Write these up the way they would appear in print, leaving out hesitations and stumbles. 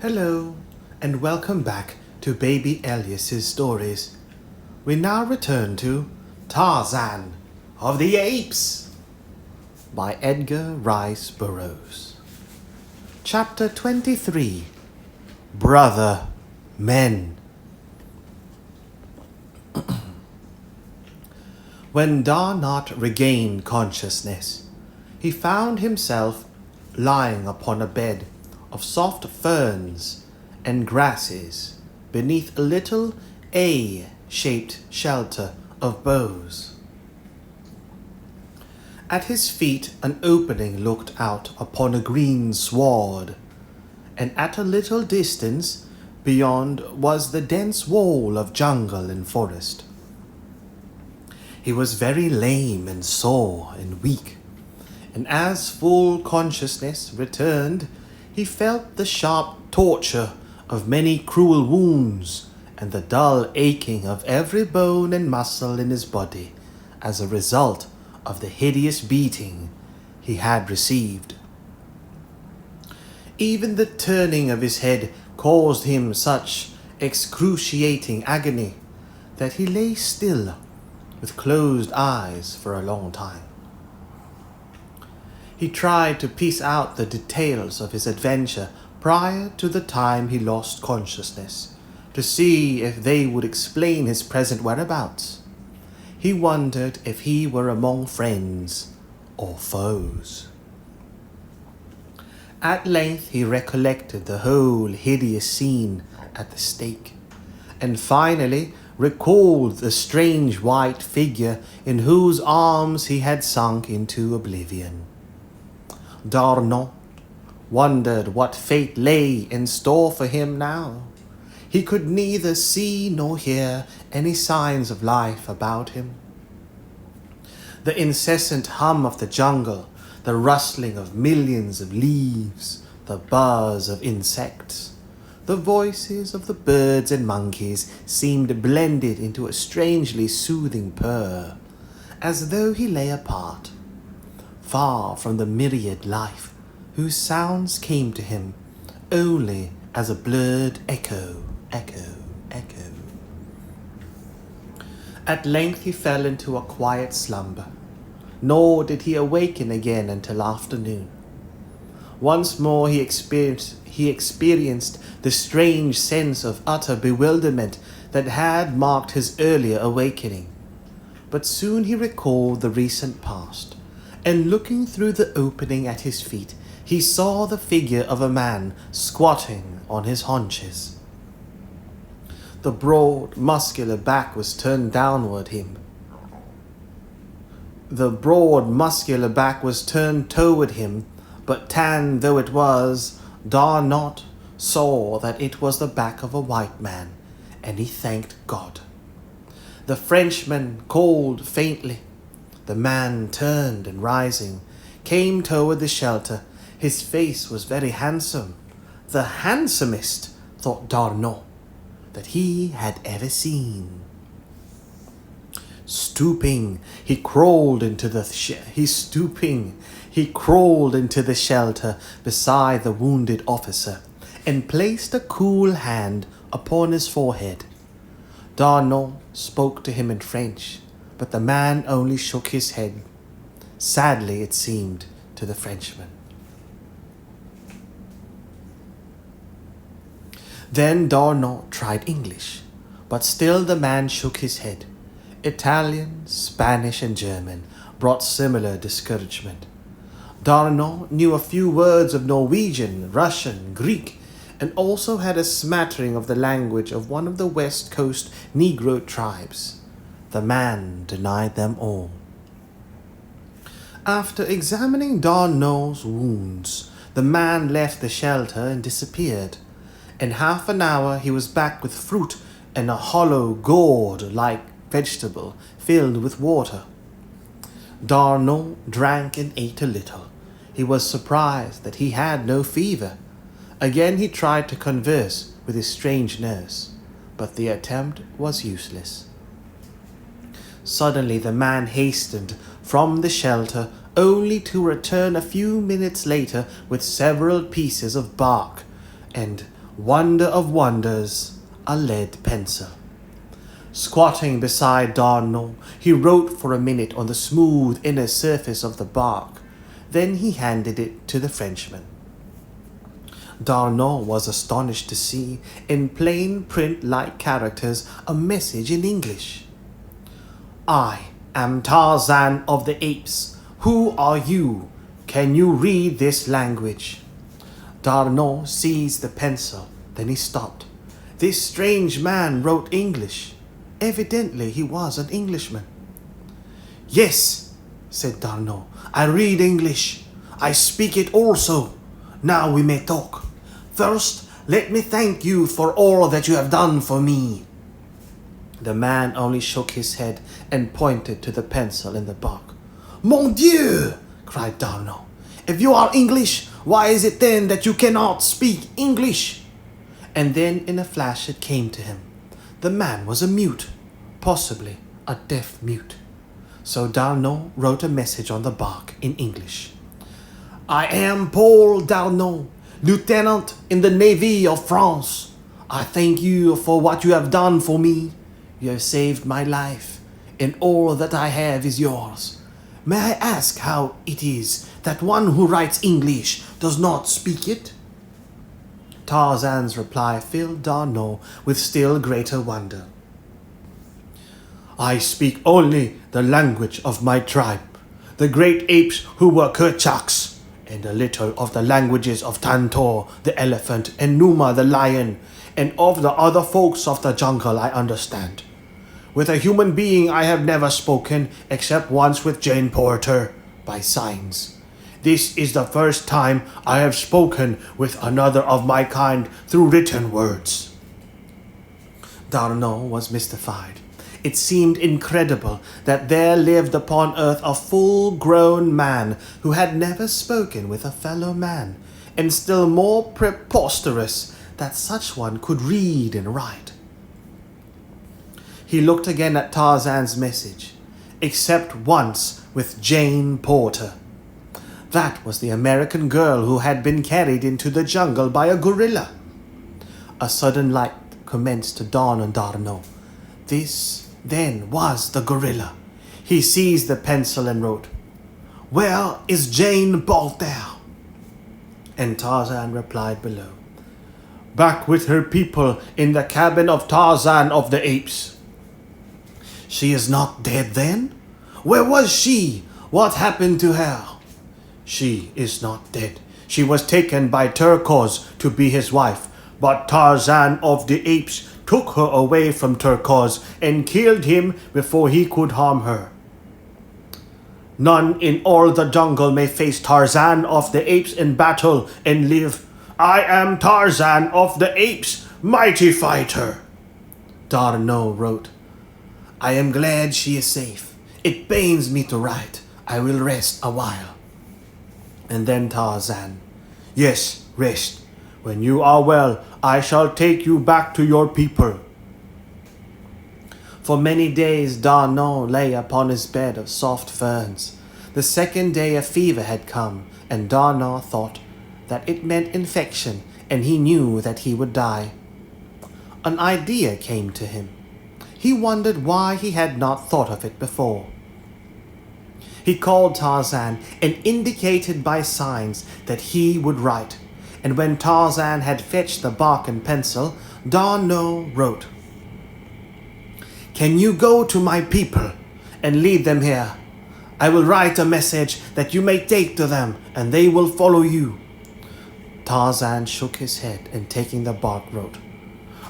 Hello, and welcome back to Baby Elias's stories. We now return to Tarzan of the Apes by Edgar Rice Burroughs. Chapter 23 Brother Men. When Darnot regained consciousness, he found himself lying upon a bed of soft ferns and grasses beneath a little A-shaped shelter of boughs. At his feet an opening looked out upon a green sward, and at a little distance beyond was the dense wall of jungle and forest. He was very lame and sore and weak, and as full consciousness returned, he felt the sharp torture of many cruel wounds and the dull aching of every bone and muscle in his body as a result of the hideous beating he had received. Even the turning of his head caused him such excruciating agony that he lay still with closed eyes for a long time. He tried to piece out the details of his adventure prior to the time he lost consciousness, to see if they would explain his present whereabouts. He wondered if he were among friends or foes. At length he recollected the whole hideous scene at the stake, and finally recalled the strange white figure in whose arms he had sunk into oblivion. Darnot wondered what fate lay in store for him now. He could neither see nor hear any signs of life about him. The incessant hum of the jungle, the rustling of millions of leaves, the buzz of insects, the voices of the birds and monkeys seemed blended into a strangely soothing purr, as though he lay apart, far from the myriad life whose sounds came to him only as a blurred echo. At length he fell into a quiet slumber, nor did he awaken again until afternoon. Once more he experienced the strange sense of utter bewilderment that had marked his earlier awakening. But soon he recalled the recent past, and looking through the opening at his feet, he saw the figure of a man squatting on his haunches. The broad, muscular back was turned toward him, but tanned though it was, Darnot saw that it was the back of a white man, and he thanked God. The Frenchman called faintly. The man turned and, rising, came toward the shelter. His face was very handsome, the handsomest, thought Darnot, that he had ever seen. Stooping, he crawled into the shelter beside the wounded officer, and placed a cool hand upon his forehead. Darnot spoke to him in French, but the man only shook his head. Sadly, it seemed to the Frenchman. Then Darnot tried English, but still the man shook his head. Italian, Spanish, and German brought similar discouragement. Darnot knew a few words of Norwegian, Russian, Greek, and also had a smattering of the language of one of the West Coast Negro tribes. The man denied them all. After examining Darnot's wounds, the man left the shelter and disappeared. In half an hour he was back with fruit and a hollow gourd-like vegetable filled with water. Darnot drank and ate a little. He was surprised that he had no fever. Again he tried to converse with his strange nurse, but the attempt was useless. Suddenly the man hastened from the shelter, only to return a few minutes later with several pieces of bark and Wonder of wonders, a lead pencil. Squatting beside D'Arnaud, he wrote for a minute on the smooth inner surface of the bark. Then he handed it to the Frenchman. D'Arnaud was astonished to see, in plain print-like characters, a message in English. I am Tarzan of the Apes. Who are you? Can you read this language? D'Arnaud seized the pencil, then he stopped. This strange man wrote English. Evidently he was an Englishman. Yes, said D'Arnaud, I read English. I speak it also. Now we may talk. First, let me thank you for all that you have done for me. The man only shook his head and pointed to the pencil in the bark. Mon Dieu! Cried D'Arnaud. If you are English, why is it then that you cannot speak English? And then in a flash it came to him. The man was a mute, possibly a deaf mute. So D'Arnaud wrote a message on the bark in English. I am Paul D'Arnaud, Lieutenant in the Navy of France. I thank you for what you have done for me. You have saved my life, and all that I have is yours. May I ask how it is that one who writes English does not speak it? Tarzan's reply filled D'Arnaud with still greater wonder. I speak only the language of my tribe, the great apes who were Kerchaks, and a little of the languages of Tantor the elephant and Numa the lion, and of the other folks of the jungle I understand. With a human being I have never spoken, except once with Jane Porter, by signs. This is the first time I have spoken with another of my kind through written words. D'Arnaud was mystified. It seemed incredible that there lived upon earth a full-grown man who had never spoken with a fellow man, and still more preposterous that such one could read and write. He looked again at Tarzan's message, except once with Jane Porter. That was the American girl who had been carried into the jungle by a gorilla. A sudden light commenced to dawn on D'Arnaud. This then was the gorilla. He seized the pencil and wrote, Where is Jane Porter? And Tarzan replied below, Back with her people in the cabin of Tarzan of the Apes. She is not dead then? Where was she? What happened to her? She is not dead. She was taken by Turquoise to be his wife, but Tarzan of the Apes took her away from Turquoise and killed him before he could harm her. None in all the jungle may face Tarzan of the Apes in battle and live. I am Tarzan of the Apes, mighty fighter. D'Arnaud wrote, I am glad she is safe. It pains me to write. I will rest a while. And then Tarzan, Yes, rest. When you are well, I shall take you back to your people. For many days D'Arnaud lay upon his bed of soft ferns. The second day a fever had come, and D'Arnaud thought that it meant infection, and he knew that he would die. An idea came to him. He wondered why he had not thought of it before. He called Tarzan and indicated by signs that he would write. And when Tarzan had fetched the bark and pencil, D'Arnaud wrote, Can you go to my people and lead them here? I will write a message that you may take to them, and they will follow you. Tarzan shook his head and taking the bark wrote,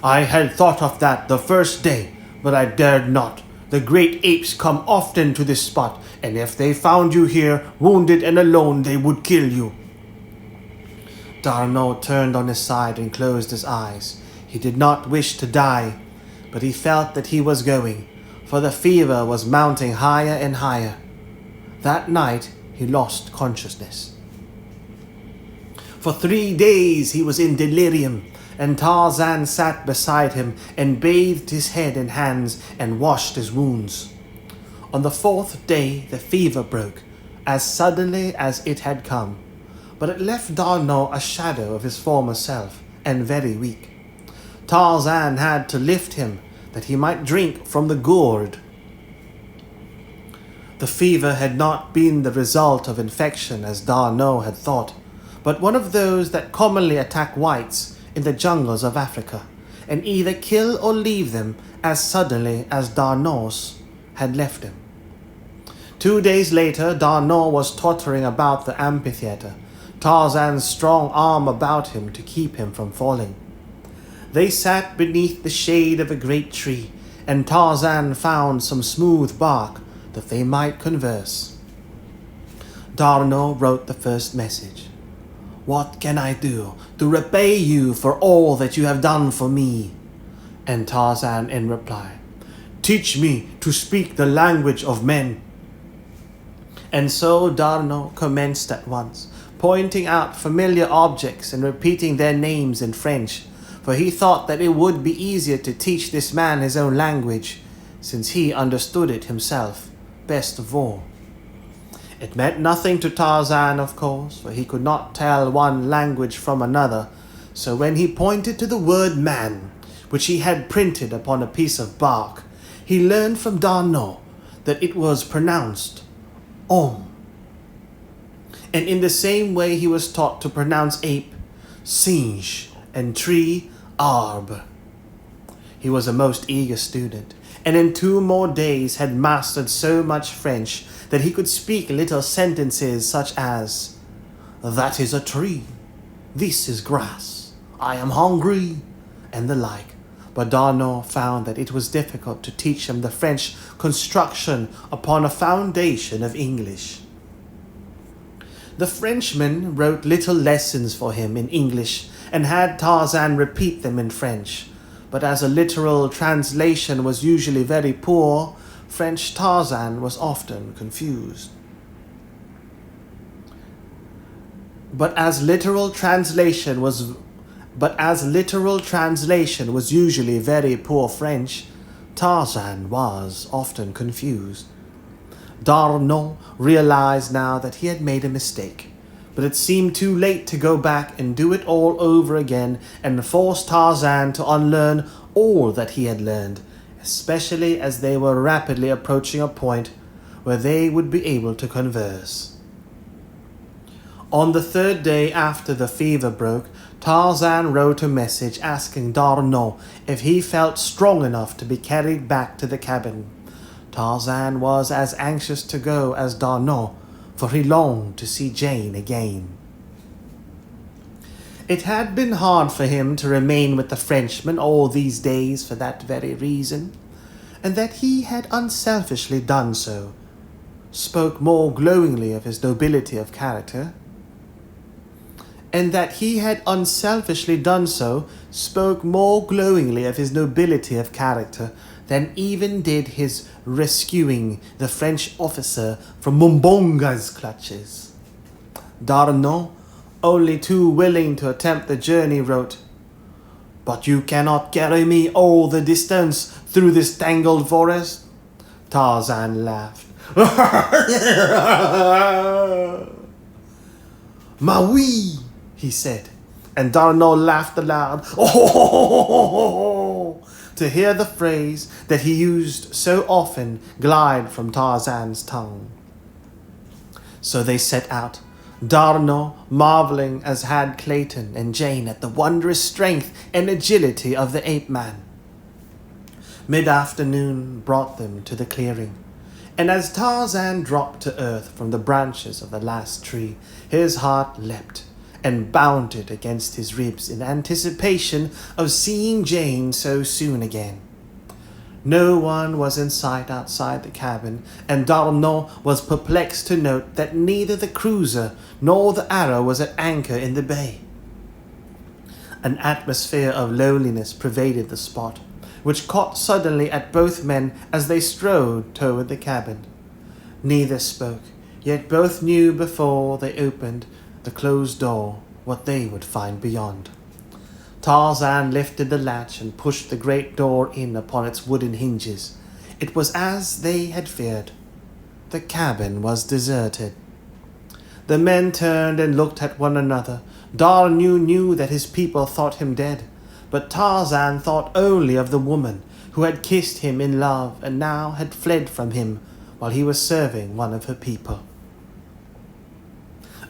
I had thought of that the first day, but I dared not. The great apes come often to this spot, and if they found you here, wounded and alone, they would kill you. D'Arnaud turned on his side and closed his eyes. He did not wish to die, but he felt that he was going, for the fever was mounting higher and higher. That night he lost consciousness. For 3 days he was in delirium, and Tarzan sat beside him and bathed his head and hands and washed his wounds. On the 4th day the fever broke, as suddenly as it had come, but it left D'Arnaud a shadow of his former self, and very weak. Tarzan had to lift him that he might drink from the gourd. The fever had not been the result of infection as D'Arnaud had thought, but one of those that commonly attack whites in the jungles of Africa, and either kill or leave them as suddenly as D'Arnaud's had left him. 2 days later, D'Arnaud was tottering about the amphitheater, Tarzan's strong arm about him to keep him from falling. They sat beneath the shade of a great tree, and Tarzan found some smooth bark that they might converse. D'Arnaud wrote the first message. "What can I do to repay you for all that you have done for me?" And Tarzan in reply, "Teach me to speak the language of men." And so D'Arnaud commenced at once, pointing out familiar objects and repeating their names in French, for he thought that it would be easier to teach this man his own language, since he understood it himself best of all. It meant nothing to Tarzan, of course, for he could not tell one language from another, so when he pointed to the word man, which he had printed upon a piece of bark, he learned from D'Arnaud that it was pronounced homme. And in the same way he was taught to pronounce ape, singe, and tree, arbre. He was a most eager student, and in 2 more days had mastered so much French that he could speak little sentences such as, "That is a tree, this is grass, I am hungry," and the like. But D'Arnaud found that it was difficult to teach him the French construction upon a foundation of English. The Frenchman wrote little lessons for him in English and had Tarzan repeat them in French, but as a literal translation was usually very poor, French Tarzan was often confused. But as literal translation was usually very poor French, Tarzan was often confused. D'Arnaud realized now that he had made a mistake, but it seemed too late to go back and do it all over again and force Tarzan to unlearn all that he had learned, especially as they were rapidly approaching a point where they would be able to converse. On the 3rd day after the fever broke, Tarzan wrote a message asking D'Arnaud if he felt strong enough to be carried back to the cabin. Tarzan was as anxious to go as D'Arnaud, for he longed to see Jane again. It had been hard for him to remain with the Frenchman all these days for that very reason, and that he had unselfishly done so spoke more glowingly of his nobility of character. Than even did his rescuing the French officer from Mumbonga's clutches. D'Arnaud, only too willing to attempt the journey, wrote, "But you cannot carry me all the distance through this tangled forest?" Tarzan laughed. "Mais oui," he said, and D'Arnaud laughed aloud. Oh! To hear the phrase that he used so often glide from Tarzan's tongue. So they set out, D'Arnaud marveling as had Clayton and Jane at the wondrous strength and agility of the ape-man. Mid-afternoon brought them to the clearing, and as Tarzan dropped to earth from the branches of the last tree, his heart leapt and bounded against his ribs in anticipation of seeing Jane so soon again. No one was in sight outside the cabin, and D'Arnaud was perplexed to note that neither the cruiser nor the Arrow was at anchor in the bay. An atmosphere of loneliness pervaded the spot, which caught suddenly at both men as they strode toward the cabin. Neither spoke, yet both knew before they opened the closed door what they would find beyond. Tarzan lifted the latch and pushed the great door in upon its wooden hinges. It was as they had feared. The cabin was deserted. The men turned and looked at one another, Darnu knew that his people thought him dead, but Tarzan thought only of the woman who had kissed him in love and now had fled from him while he was serving one of her people.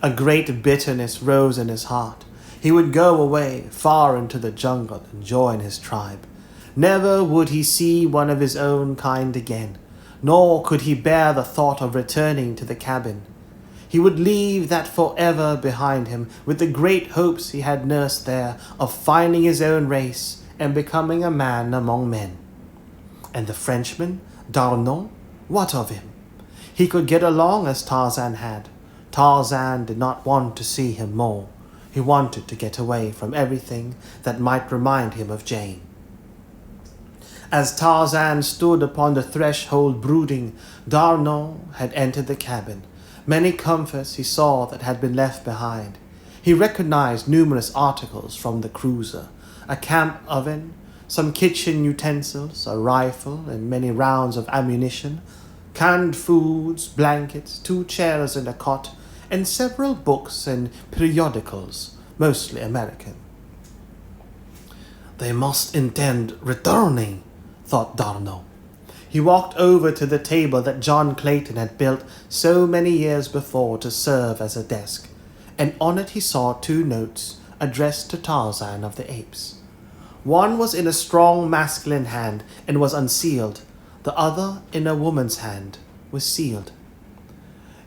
A great bitterness rose in his heart. He would go away far into the jungle and join his tribe. Never would he see one of his own kind again, nor could he bear the thought of returning to the cabin. He would leave that forever behind him with the great hopes he had nursed there of finding his own race and becoming a man among men. And the Frenchman, Darnon, what of him? He could get along as Tarzan had. Tarzan did not want to see him more. He wanted to get away from everything that might remind him of Jane. As Tarzan stood upon the threshold brooding, Darnon had entered the cabin. Many comforts he saw that had been left behind. He recognized numerous articles from the cruiser: a camp oven, some kitchen utensils, a rifle and many rounds of ammunition, canned foods, blankets, 2 chairs and a cot, and several books and periodicals, mostly American. They must intend returning, thought Darno. He walked over to the table that John Clayton had built so many years before to serve as a desk, and on it he saw 2 notes addressed to Tarzan of the Apes. One was in a strong masculine hand and was unsealed. The other, in a woman's hand, was sealed.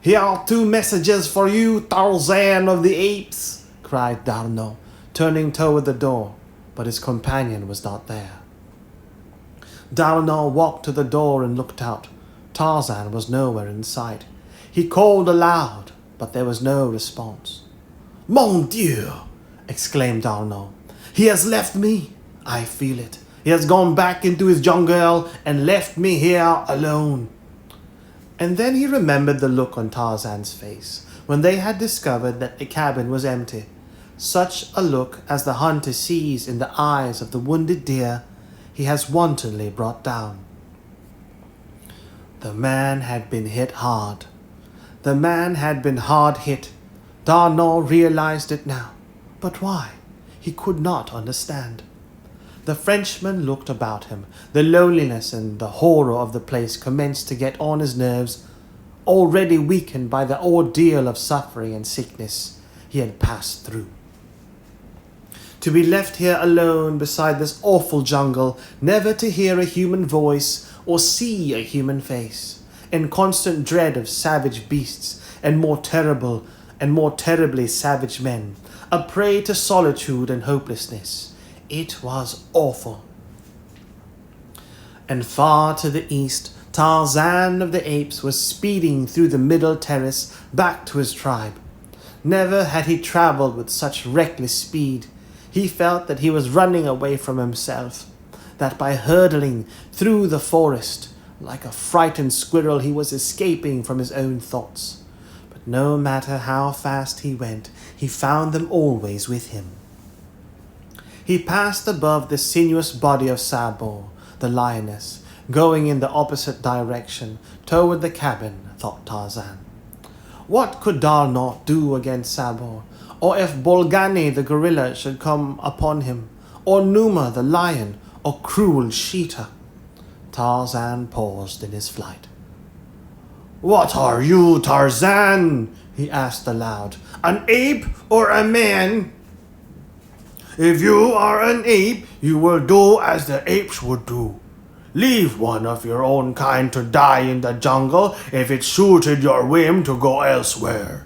"Here are 2 messages for you, Tarzan of the Apes," cried Darno, turning toward the door, but his companion was not there. Darno walked to the door and looked out. Tarzan was nowhere in sight. He called aloud, but there was no response. "Mon Dieu!" exclaimed Darno. "He has left me. I feel it. He has gone back into his jungle and left me here alone." And then he remembered the look on Tarzan's face when they had discovered that the cabin was empty. Such a look as the hunter sees in the eyes of the wounded deer he has wantonly brought down. The man had been hit hard. The man had been hard hit. Darno realized it now. But why? He could not understand. The Frenchman looked about him. The loneliness and the horror of the place commenced to get on his nerves, already weakened by the ordeal of suffering and sickness he had passed through. To be left here alone beside this awful jungle, never to hear a human voice or see a human face, in constant dread of savage beasts and more terribly savage men, a prey to solitude and hopelessness. It was awful. And far to the east, Tarzan of the Apes was speeding through the middle terrace back to his tribe. Never had he traveled with such reckless speed. He felt that he was running away from himself, that by hurtling through the forest like a frightened squirrel he was escaping from his own thoughts. But no matter how fast he went, he found them always with him. He passed above the sinuous body of Sabor, the lioness, going in the opposite direction, toward the cabin, thought Tarzan. What could Darno do against Sabor? Or if Bolgani the gorilla should come upon him, or Numa the lion, or cruel Sheeta? Tarzan paused in his flight. "What are you, Tarzan?" he asked aloud. "An ape or a man?" "If you are an ape, you will do as the apes would do. Leave one of your own kind to die in the jungle if it suited your whim to go elsewhere.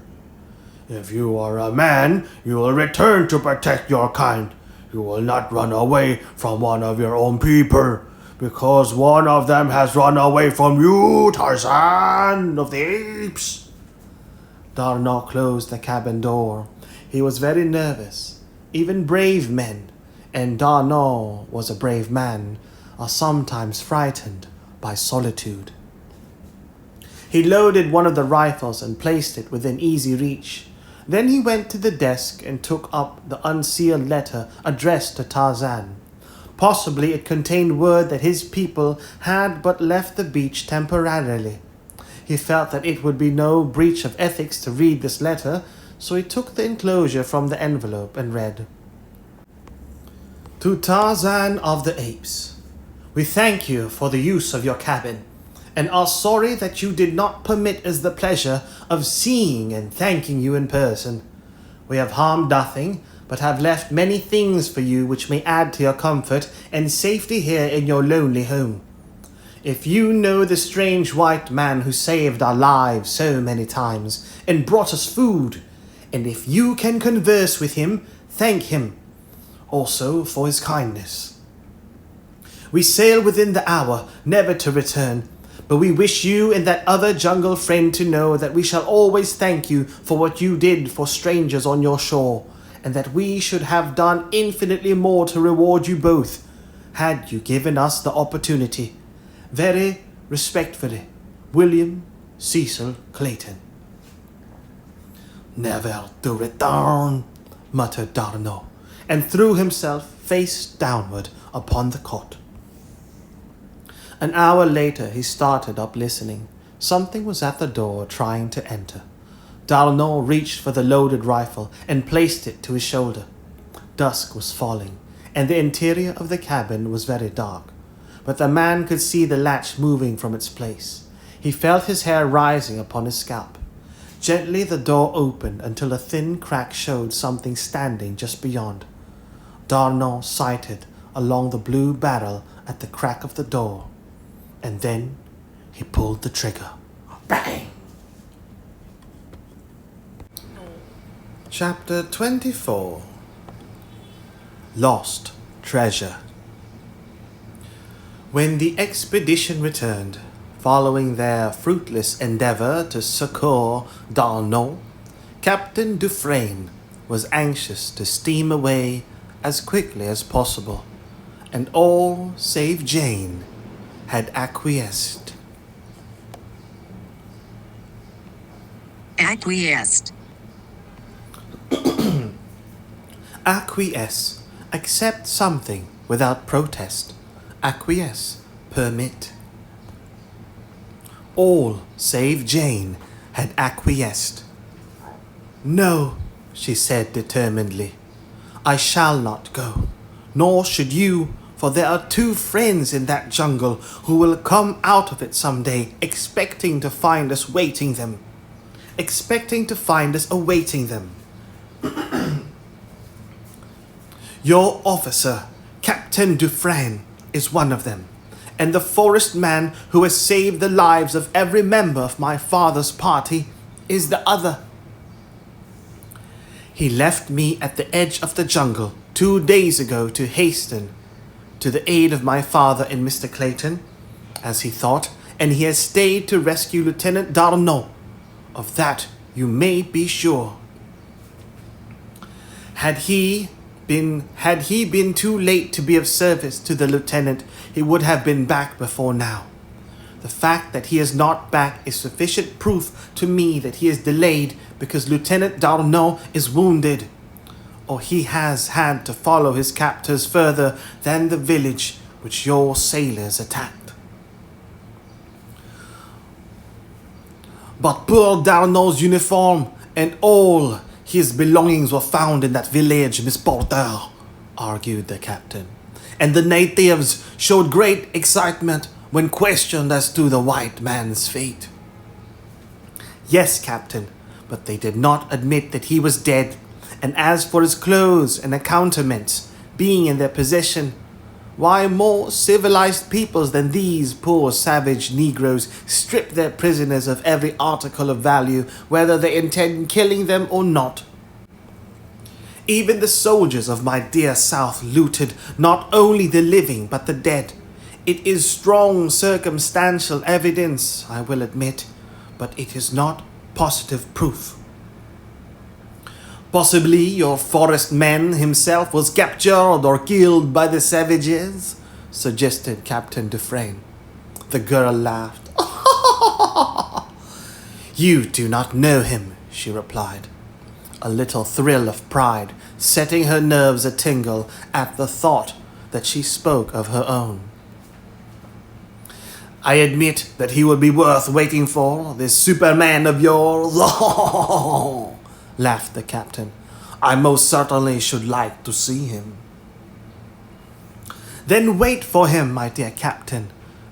If you are a man, you will return to protect your kind. You will not run away from one of your own people, because one of them has run away from you, Tarzan of the Apes." Darno closed the cabin door. He was very nervous. Even brave men, and Darno was a brave man, are sometimes frightened by solitude. He loaded one of the rifles and placed it within easy reach. Then he went to the desk and took up the unsealed letter addressed to Tarzan. Possibly it contained word that his people had but left the beach temporarily. He felt that it would be no breach of ethics to read this letter, so he took the enclosure from the envelope and read, "To Tarzan of the Apes, we thank you for the use of your cabin, and are sorry that you did not permit us the pleasure of seeing and thanking you in person. We have harmed nothing, but have left many things for you which may add to your comfort and safety here in your lonely home. If you know the strange white man who saved our lives so many times and brought us food, and if you can converse with him, thank him also for his kindness. We sail within the hour, never to return, but we wish you and that other jungle friend to know that we shall always thank you for what you did for strangers on your shore, and that we should have done infinitely more to reward you both, had you given us the opportunity. Very respectfully, William Cecil Clayton." "Never to return," muttered D'Arnaud, and threw himself face downward upon the cot. An hour later he started up listening. Something was at the door trying to enter. D'Arnaud reached for the loaded rifle and placed it to his shoulder. Dusk was falling, and the interior of the cabin was very dark, but the man could see the latch moving from its place. He felt his hair rising upon his scalp. Gently the door opened until a thin crack showed something standing just beyond. D'Arnaud sighted along the blue barrel at the crack of the door, and then he pulled the trigger. Bang! Chapter 24. Lost Treasure. When the expedition returned, following their fruitless endeavor to succor D'Arnaud, Captain Dufresne was anxious to steam away as quickly as possible, and all save Jane had acquiesced. Acquiesced. Acquiesce. Accept something without protest. Acquiesce. Permit. All save Jane had acquiesced. "No," she said determinedly. "I shall not go, nor should you, for there are two friends in that jungle who will come out of it some day expecting to find us awaiting them. Your officer, Captain Dufresne, is one of them, and the forest man who has saved the lives of every member of my father's party is the other. He left me at the edge of the jungle 2 days ago to hasten to the aid of my father and Mr. Clayton, as he thought, and he has stayed to rescue Lieutenant D'Arnaud. Of that you may be sure. Had he been too late to be of service to the lieutenant, he would have been back before now. The fact that he is not back is sufficient proof to me that he is delayed because Lieutenant D'Arnaud is wounded, or he has had to follow his captors further than the village which your sailors attacked. But poor D'Arnaud's uniform and all his belongings were found in that village, Miss Porter," argued the captain, "and the natives showed great excitement when questioned as to the white man's fate." "Yes, Captain, but they did not admit that he was dead, and as for his clothes and accoutrements being in their possession, why, more civilized peoples than these poor savage Negroes strip their prisoners of every article of value, whether they intend killing them or not. Even the soldiers of my dear South looted not only the living but the dead. It is strong circumstantial evidence, I will admit, but it is not positive proof." "Possibly your forest man himself was captured or killed by the savages," suggested Captain Dufresne. The girl laughed. "You do not know him," she replied, a little thrill of pride setting her nerves a-tingle at the thought that she spoke of her own. "I admit that he would be worth waiting for, this Superman of yours," laughed the captain. "I most certainly should like to see him." "Then wait for him, my dear captain,"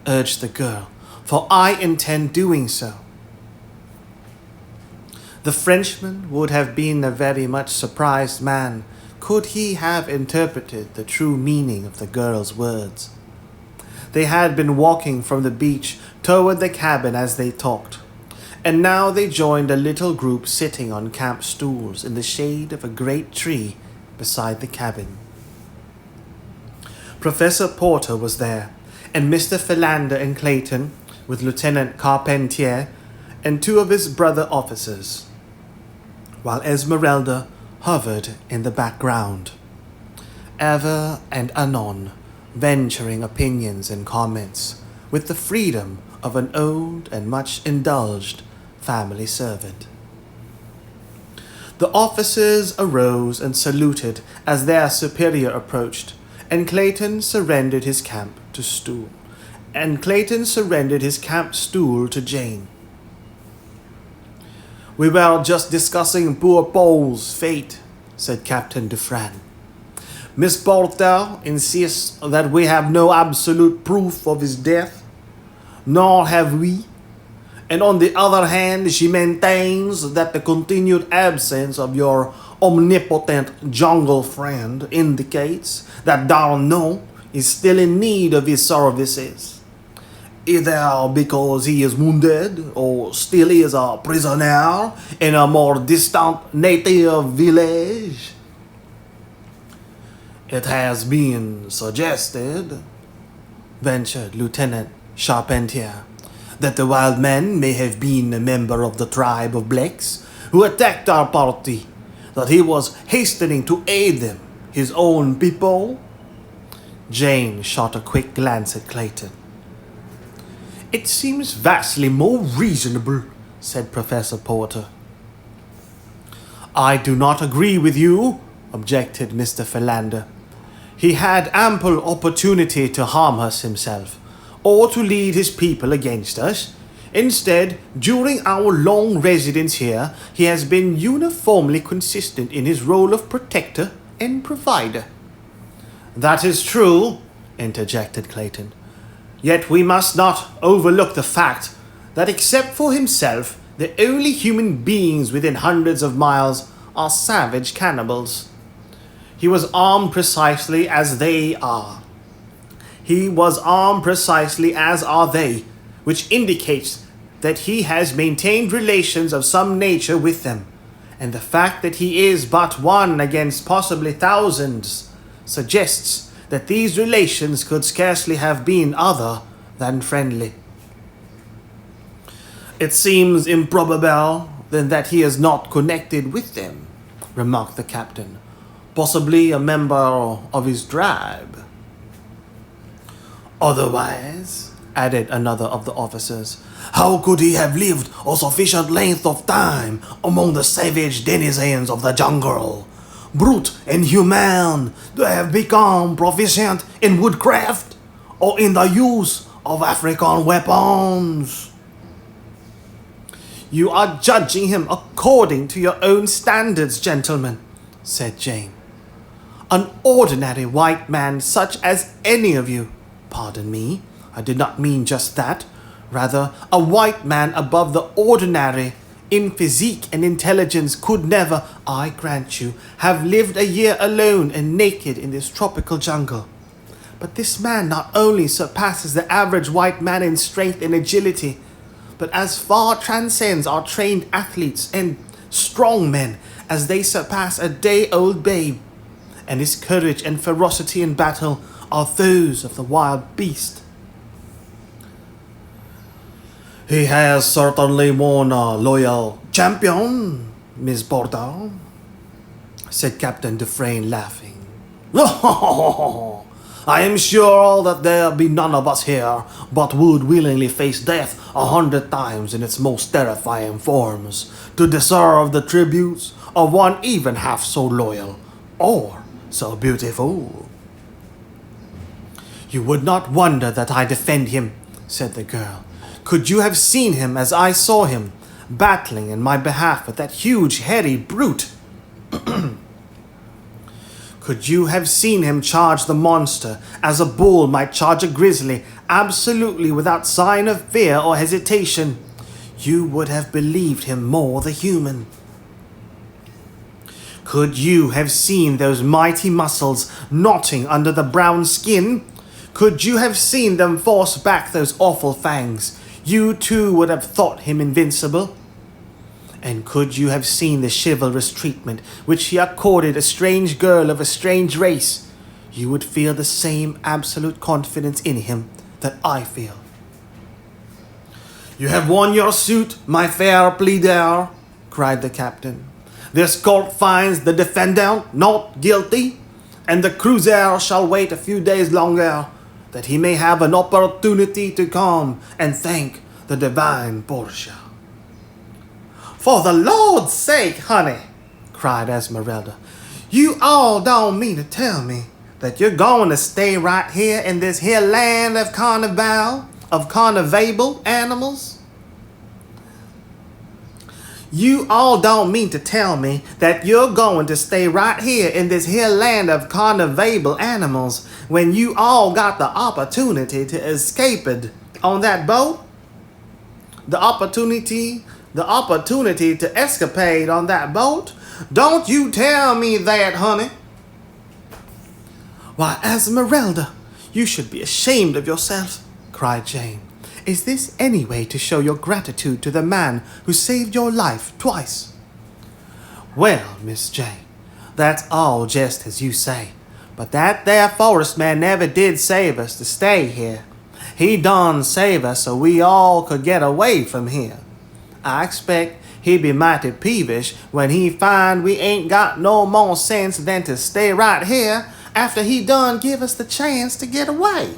urged the girl, "for I intend doing so." The Frenchman would have been a very much surprised man could he have interpreted the true meaning of the girl's words. They had been walking from the beach toward the cabin as they talked, and now they joined a little group sitting on camp stools in the shade of a great tree beside the cabin. Professor Porter was there, and Mr. Philander and Clayton, with Lieutenant Carpentier and two of his brother officers, while Esmeralda hovered in the background, ever and anon venturing opinions and comments with the freedom of an old and much indulged family servant. The officers arose and saluted as their superior approached, and Clayton surrendered his camp stool to Jane. "We were just discussing poor Paul's fate," said Captain Dufresne. "Miss Porter insists that we have no absolute proof of his death, nor have we. And on the other hand, she maintains that the continued absence of your omnipotent jungle friend indicates that Darno is still in need of his services, either because he is wounded or still is a prisoner in a more distant native village." "It has been suggested," ventured Lieutenant Charpentier, "that the wild man may have been a member of the tribe of Blacks who attacked our party, that he was hastening to aid them, his own people." Jane shot a quick glance at Clayton. "It seems vastly more reasonable," said Professor Porter. "I do not agree with you," objected Mr. Philander. "He had ample opportunity to harm us himself, or to lead his people against us. Instead, during our long residence here, he has been uniformly consistent in his role of protector and provider." "That is true," interjected Clayton. "Yet we must not overlook the fact that except for himself, the only human beings within hundreds of miles are savage cannibals. He was armed precisely as they are. Which indicates that he has maintained relations of some nature with them, and the fact that he is but one against possibly thousands suggests that these relations could scarcely have been other than friendly." "It seems improbable, then, that he is not connected with them," remarked the captain. "Possibly a member of his tribe." "Otherwise," added another of the officers, "how could he have lived a sufficient length of time among the savage denizens of the jungle, brute and human, to have become proficient in woodcraft or in the use of African weapons?" "You are judging him according to your own standards, gentlemen," said Jane. "An ordinary white man such as any of you, pardon me, I did not mean just that, rather a white man above the ordinary in physique and intelligence could never, I grant you, have lived a year alone and naked in this tropical jungle. But this man not only surpasses the average white man in strength and agility, but as far transcends our trained athletes and strong men as they surpass a day-old babe, and his courage and ferocity in battle are those of the wild beast." "He has certainly won a loyal champion, Miss Porter," said Captain Dufresne, laughing. "I am sure that there be none of us here but would willingly face death 100 times in its most terrifying forms to deserve the tributes of one even half so loyal or so beautiful." "You would not wonder that I defend him," said the girl. "Could you have seen him as I saw him, battling in my behalf with that huge, hairy brute. Could you have seen him charge the monster as a bull might charge a grizzly, absolutely without sign of fear or hesitation, you would have believed him more the human. Could you have seen those mighty muscles knotting under the brown skin? Could you have seen them force back those awful fangs, you too would have thought him invincible. And could you have seen the chivalrous treatment which he accorded a strange girl of a strange race, you would feel the same absolute confidence in him that I feel. You have won your suit, my fair pleader, cried the captain. This court finds the defendant not guilty, and the cruiser shall wait a few days longer, that he may have an opportunity to come and thank the divine Portia. For the Lord's sake, honey, cried Esmeralda, you all don't mean to tell me that you're going to stay right here in this here land of carnivable animals? You all don't mean to tell me that you're going to stay right here in this here land of carnivable animals when you all got the opportunity to escape it on that boat? The opportunity to escapade on that boat? Don't you tell me that, honey. Why, Esmeralda, you should be ashamed of yourself, cried Jane. Is this any way to show your gratitude to the man who saved your life twice? Well, Miss Jane, that's all just as you say, but that there forest man never did save us to stay here. He done save us so we all could get away from here. I expect he'd be mighty peevish when he find we ain't got no more sense than to stay right here after he done give us the chance to get away.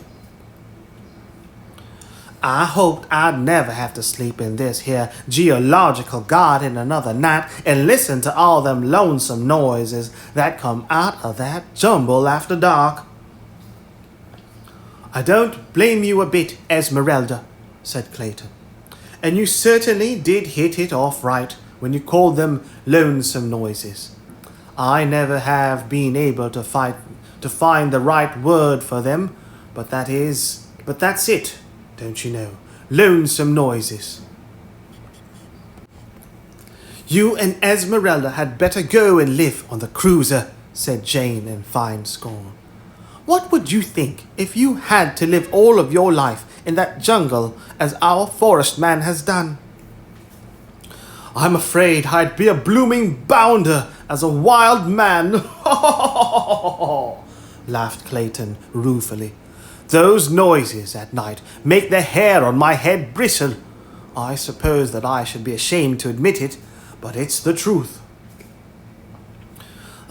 I hoped I'd never have to sleep in this here geological garden another night and listen to all them lonesome noises that come out of that jumble after dark. I don't blame you a bit, Esmeralda, said Clayton. And you certainly did hit it off right when you called them lonesome noises. I never have been able to find the right word for them, but that's it, don't you know? Lonesome noises. You and Esmeralda had better go and live on the cruiser, said Jane in fine scorn. What would you think if you had to live all of your life in that jungle as our forest man has done? I'm afraid I'd be a blooming bounder as a wild man, laughed Clayton ruefully. Those noises at night make the hair on my head bristle. I suppose that I should be ashamed to admit it, but it's the truth.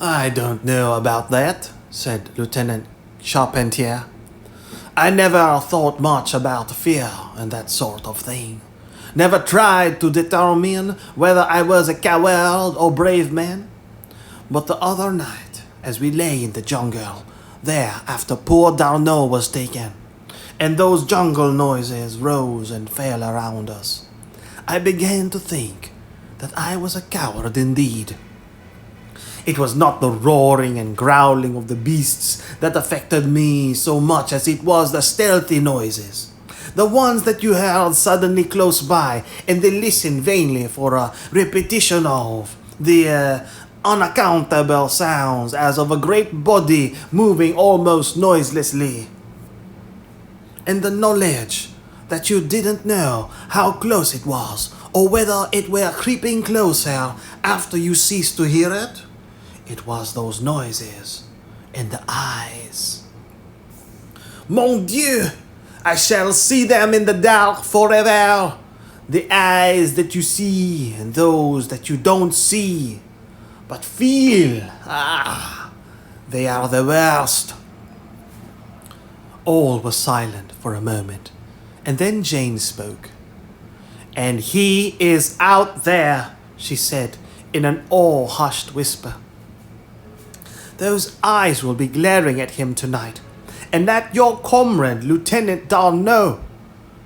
I don't know about that, said Lieutenant Charpentier. I never thought much about fear and that sort of thing. Never tried to determine whether I was a coward or brave man. But the other night, as we lay in the jungle, there after poor Darno was taken, and those jungle noises rose and fell around us, I began to think that I was a coward indeed. It was not the roaring and growling of the beasts that affected me so much as it was the stealthy noises, the ones that you heard suddenly close by and they listened vainly for a repetition of, the unaccountable sounds as of a great body moving almost noiselessly. And the knowledge that you didn't know how close it was or whether it were creeping closer after you ceased to hear it. It was those noises in the eyes. Mon Dieu! I shall see them in the dark forever. The eyes that you see and those that you don't see. But feel, they are the worst. All was silent for a moment, and then Jane spoke. And he is out there, she said in an awe-hushed whisper. Those eyes will be glaring at him tonight, and at your comrade, Lieutenant Darno.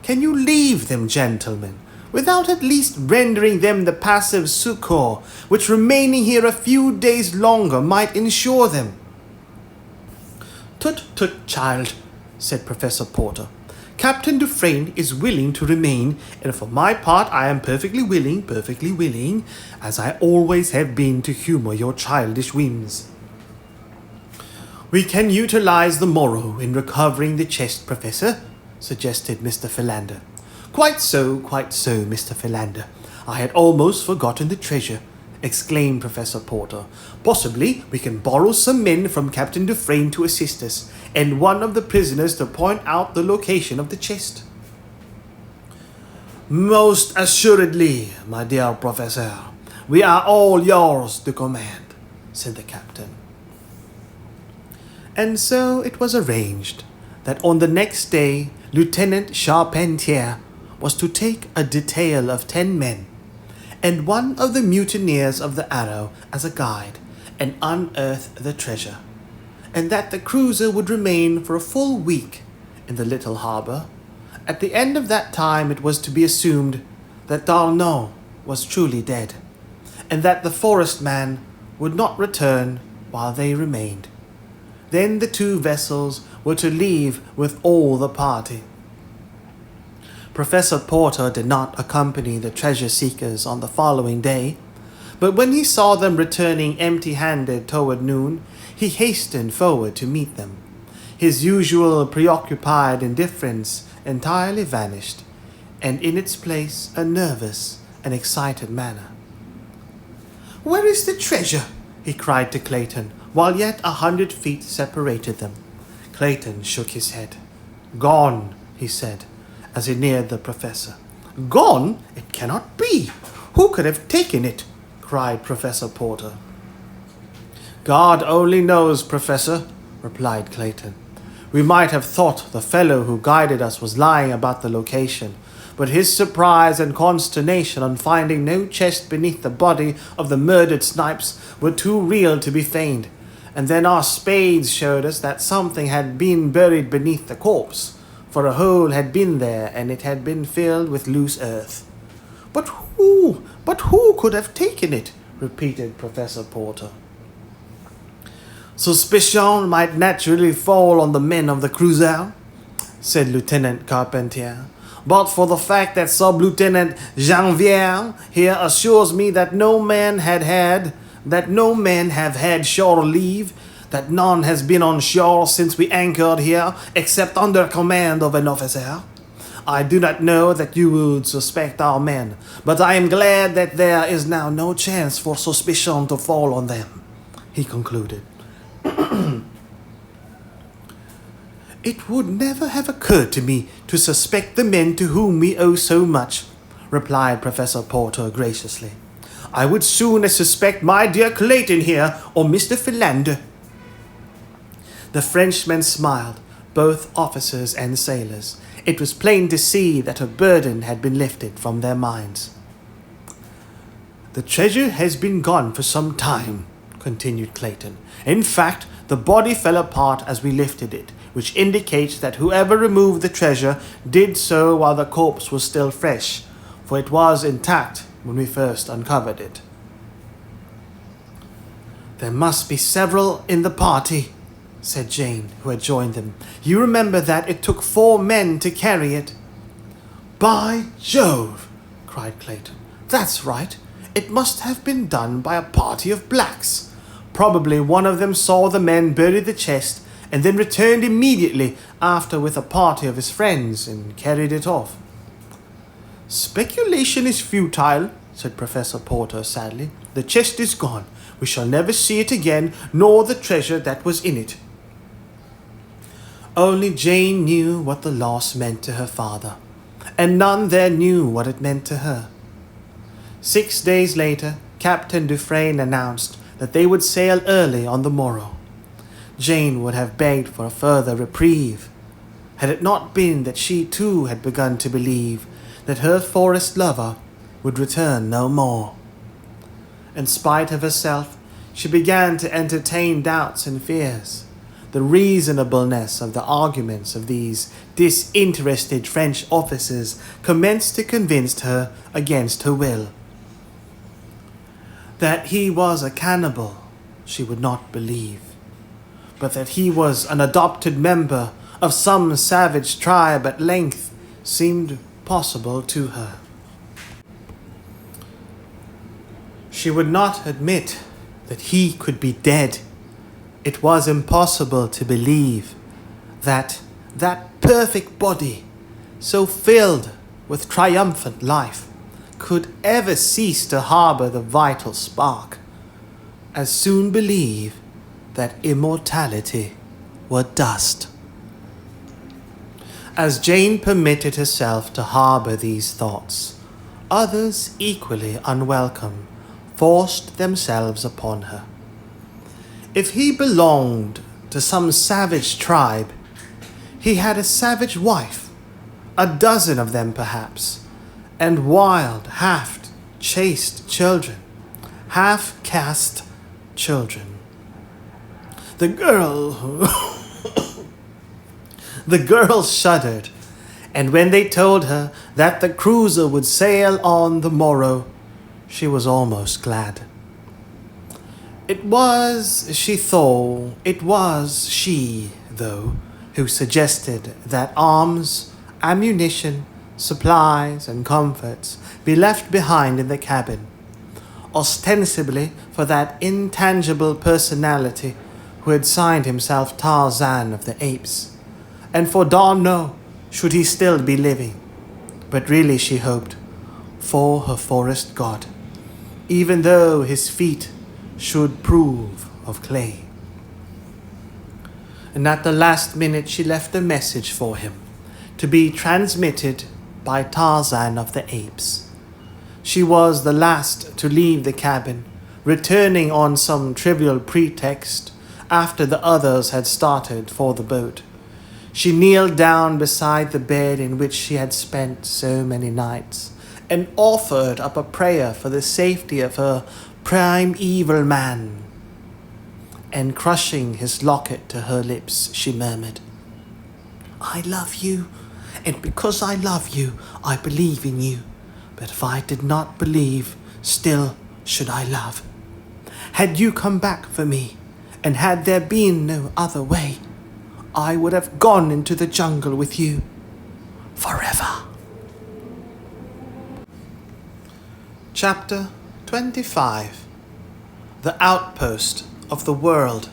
Can you leave them, gentlemen, without at least rendering them the passive succor which remaining here a few days longer might ensure them. Tut, tut, child, said Professor Porter. Captain Dufresne is willing to remain, and for my part I am perfectly willing, as I always have been, to humour your childish whims. We can utilize the morrow in recovering the chest, Professor, suggested Mr. Philander. Quite so, Mr. Philander. I had almost forgotten the treasure, exclaimed Professor Porter. Possibly we can borrow some men from Captain Dufresne to assist us, and one of the prisoners to point out the location of the chest. Most assuredly, my dear Professor. We are all yours to command, said the captain. And so it was arranged that on the next day Lieutenant Charpentier was to take a detail of 10 men and one of the mutineers of the Arrow as a guide and unearth the treasure, and that the cruiser would remain for a full week in the little harbour. At the end of that time it was to be assumed that Darnand was truly dead, and that the forest man would not return while they remained. Then the 2 vessels were to leave with all the party. Professor Porter did not accompany the treasure seekers on the following day, but when he saw them returning empty-handed toward noon, he hastened forward to meet them. His usual preoccupied indifference entirely vanished, and in its place a nervous and excited manner. "Where is the treasure?" he cried to Clayton, while yet 100 feet separated them. Clayton shook his head. "Gone," he said, as he neared the professor. "Gone? It cannot be. Who could have taken it?" cried Professor Porter. "God only knows, Professor," replied Clayton. "We might have thought the fellow who guided us was lying about the location, but his surprise and consternation on finding no chest beneath the body of the murdered Snipes were too real to be feigned. And then our spades showed us that something had been buried beneath the corpse, for a hole had been there, and it had been filled with loose earth." But who could have taken it?" repeated Professor Porter. "Suspicion might naturally fall on the men of the cruiser," said Lieutenant Carpentier. "But for the fact that Sub-Lieutenant Janvier here assures me that no men have had shore leave, that none has been on shore since we anchored here, except under command of an officer. I do not know that you would suspect our men, but I am glad that there is now no chance for suspicion to fall on them," he concluded. "It would never have occurred to me to suspect the men to whom we owe so much," replied Professor Porter graciously. "I would sooner suspect my dear Clayton here or Mr. Philander." The Frenchmen smiled, both officers and sailors. It was plain to see that a burden had been lifted from their minds. "The treasure has been gone for some time," continued Clayton. "In fact, the body fell apart as we lifted it, which indicates that whoever removed the treasure did so while the corpse was still fresh, for it was intact when we first uncovered it." "There must be several in the party," said Jane, who had joined them. "You remember that it took 4 men to carry it." "By Jove!" cried Clayton. "That's right. It must have been done by a party of blacks. Probably one of them saw the men bury the chest and then returned immediately after with a party of his friends and carried it off." "Speculation is futile," said Professor Porter sadly. "The chest is gone. We shall never see it again, nor the treasure that was in it." Only Jane knew what the loss meant to her father, and none there knew what it meant to her. 6 days later, Captain Dufresne announced that they would sail early on the morrow. Jane would have begged for a further reprieve, had it not been that she too had begun to believe that her forest lover would return no more. In spite of herself, she began to entertain doubts and fears. the reasonableness of the arguments of these disinterested French officers commenced to convince her against her will. That he was a cannibal, she would not believe, but that he was an adopted member of some savage tribe at length seemed possible to her. She would not admit that he could be dead. It was impossible to believe that that perfect body, so filled with triumphant life, could ever cease to harbor the vital spark, as soon believe that immortality were dust. As Jane permitted herself to harbor these thoughts, others equally unwelcome forced themselves upon her. If he belonged to some savage tribe, he had a savage wife, a dozen of them perhaps, and wild, half-chaste children, half-caste children. The girl shuddered, and when they told her that the cruiser would sail on the morrow, she was almost glad. It was she, though, who suggested that arms, ammunition, supplies, and comforts be left behind in the cabin, ostensibly for that intangible personality who had signed himself Tarzan of the Apes, and for D'Arnaud, should he still be living, but really, she hoped, for her forest god, even though his feet should prove of clay. And at the last minute she left a message for him, to be transmitted by Tarzan of the Apes. She was the last to leave the cabin, returning on some trivial pretext after the others had started for the boat. She kneeled down beside the bed in which she had spent so many nights, and offered up a prayer for the safety of her primeval man. And crushing his locket to her lips, she murmured, "I love you, and because I love you, I believe in you. But if I did not believe, still should I love. Had you come back for me, and had there been no other way, I would have gone into the jungle with you forever." Chapter 25. The Outpost of the World.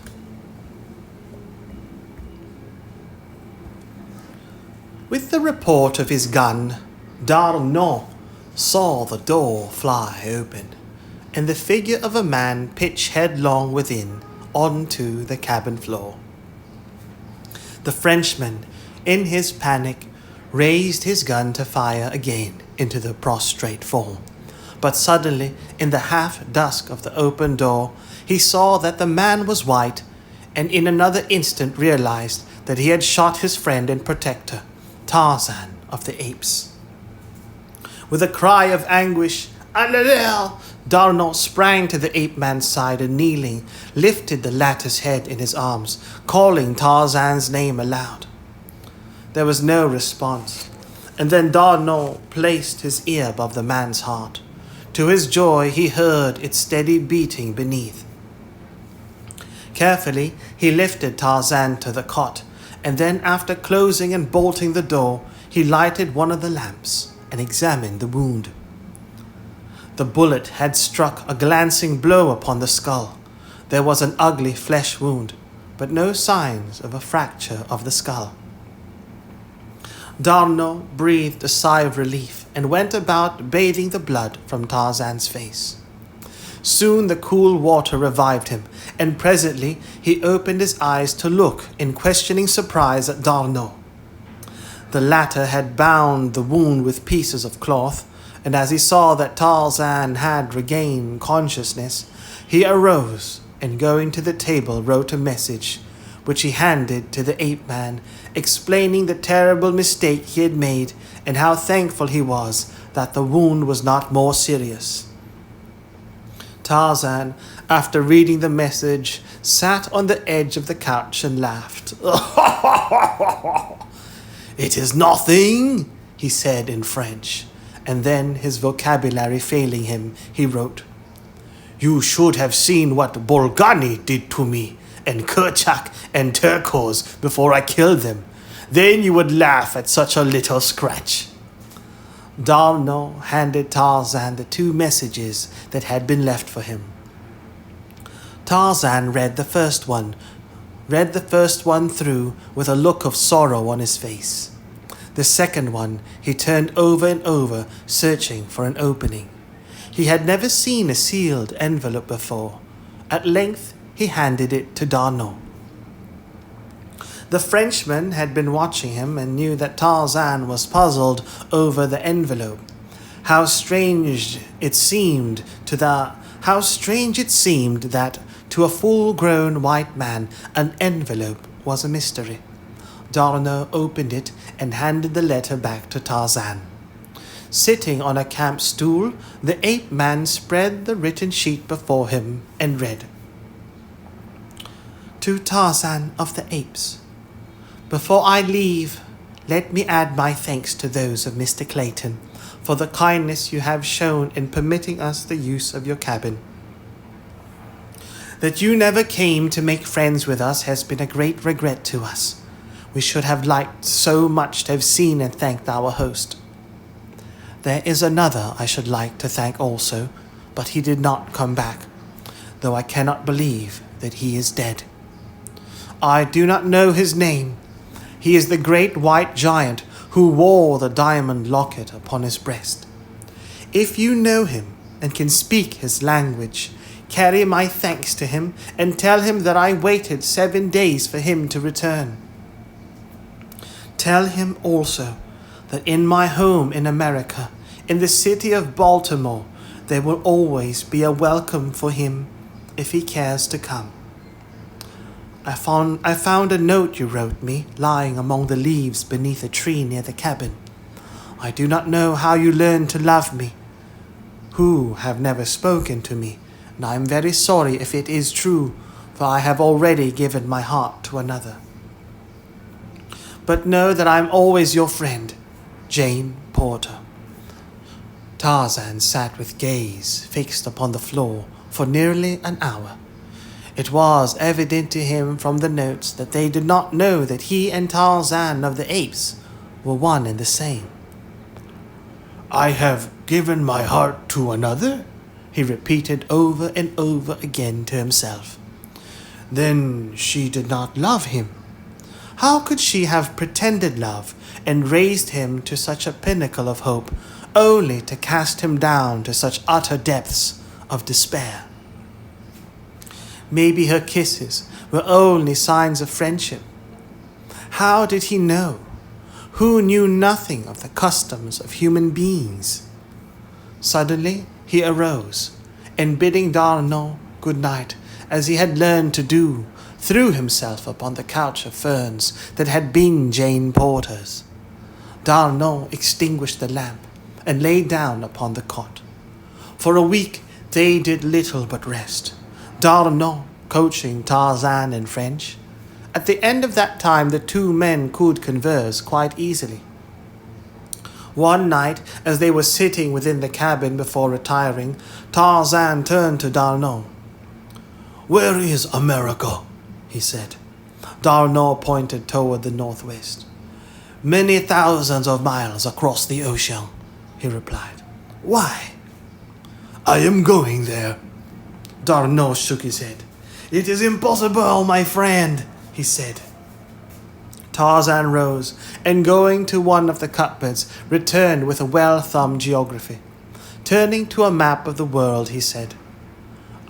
With the report of his gun, D'Arnaud saw the door fly open, and the figure of a man pitch headlong within onto the cabin floor. The Frenchman, in his panic, raised his gun to fire again into the prostrate form. But suddenly, in the half-dusk of the open door, he saw that the man was white, and in another instant realized that he had shot his friend and protector, Tarzan of the Apes. With a cry of anguish, "Allez!" D'Arnaud sprang to the ape-man's side and, kneeling, lifted the latter's head in his arms, calling Tarzan's name aloud. There was no response, and then D'Arnaud placed his ear above the man's heart. To his joy, he heard its steady beating beneath. Carefully, he lifted Tarzan to the cot, and then, after closing and bolting the door, he lighted one of the lamps and examined the wound. The bullet had struck a glancing blow upon the skull. There was an ugly flesh wound, but no signs of a fracture of the skull. D'Arnaud breathed a sigh of relief and went about bathing the blood from Tarzan's face. Soon the cool water revived him, and presently he opened his eyes to look in questioning surprise at D'Arnaud. The latter had bound the wound with pieces of cloth, and as he saw that Tarzan had regained consciousness, he arose and, going to the table, wrote a message, which he handed to the ape-man, explaining the terrible mistake he had made and how thankful he was that the wound was not more serious. Tarzan, after reading the message, sat on the edge of the couch and laughed. "It is nothing," he said in French, and then, his vocabulary failing him, he wrote, "You should have seen what Bolgani did to me, and Kerchak and Turcos before I killed them. Then you would laugh at such a little scratch." D'Arnaud handed Tarzan the 2 messages that had been left for him. Tarzan read the first one through with a look of sorrow on his face. The second one he turned over and over, searching for an opening. He had never seen a sealed envelope before. At length he handed it to D'Arnaud. The Frenchman had been watching him and knew that Tarzan was puzzled over the envelope. How strange it seemed that to a full-grown white man an envelope was a mystery. D'Arnaud opened it and handed the letter back to Tarzan. Sitting on a camp stool, the ape man spread the written sheet before him and read, "To Tarzan of the Apes. Before I leave, let me add my thanks to those of Mr. Clayton for the kindness you have shown in permitting us the use of your cabin. That you never came to make friends with us has been a great regret to us. We should have liked so much to have seen and thanked our host. There is another I should like to thank also, but he did not come back, though I cannot believe that he is dead. I do not know his name. He is the great white giant who wore the diamond locket upon his breast. If you know him and can speak his language, carry my thanks to him and tell him that I waited 7 days for him to return. Tell him also that in my home in America, in the city of Baltimore, there will always be a welcome for him if he cares to come. I found a note you wrote me lying among the leaves beneath a tree near the cabin. I do not know how you learned to love me, who have never spoken to me, and I am very sorry if it is true, for I have already given my heart to another. But know that I am always your friend, Jane Porter." Tarzan sat with gaze fixed upon the floor for nearly an hour. It was evident to him from the notes that they did not know that he and Tarzan of the Apes were one and the same. "I have given my heart to another?" he repeated over and over again to himself. Then she did not love him. How could she have pretended love and raised him to such a pinnacle of hope, only to cast him down to such utter depths of despair? Maybe her kisses were only signs of friendship. How did he know? Who knew nothing of the customs of human beings? Suddenly he arose, and bidding D'Arnaud good night, as he had learned to do, threw himself upon the couch of ferns that had been Jane Porter's. D'Arnaud extinguished the lamp and lay down upon the cot. For a week they did little but rest, D'Arnaud coaching Tarzan in French. At the end of that time the 2 men could converse quite easily. One night, as they were sitting within the cabin before retiring, Tarzan turned to D'Arnaud. "Where is America?" he said. D'Arnaud pointed toward the northwest. "Many thousands of miles across the ocean," he replied. "Why?" "I am going there." D'Arnaud shook his head. "It is impossible, my friend," he said. Tarzan rose, and going to one of the cupboards, returned with a well-thumbed geography. Turning to a map of the world, he said,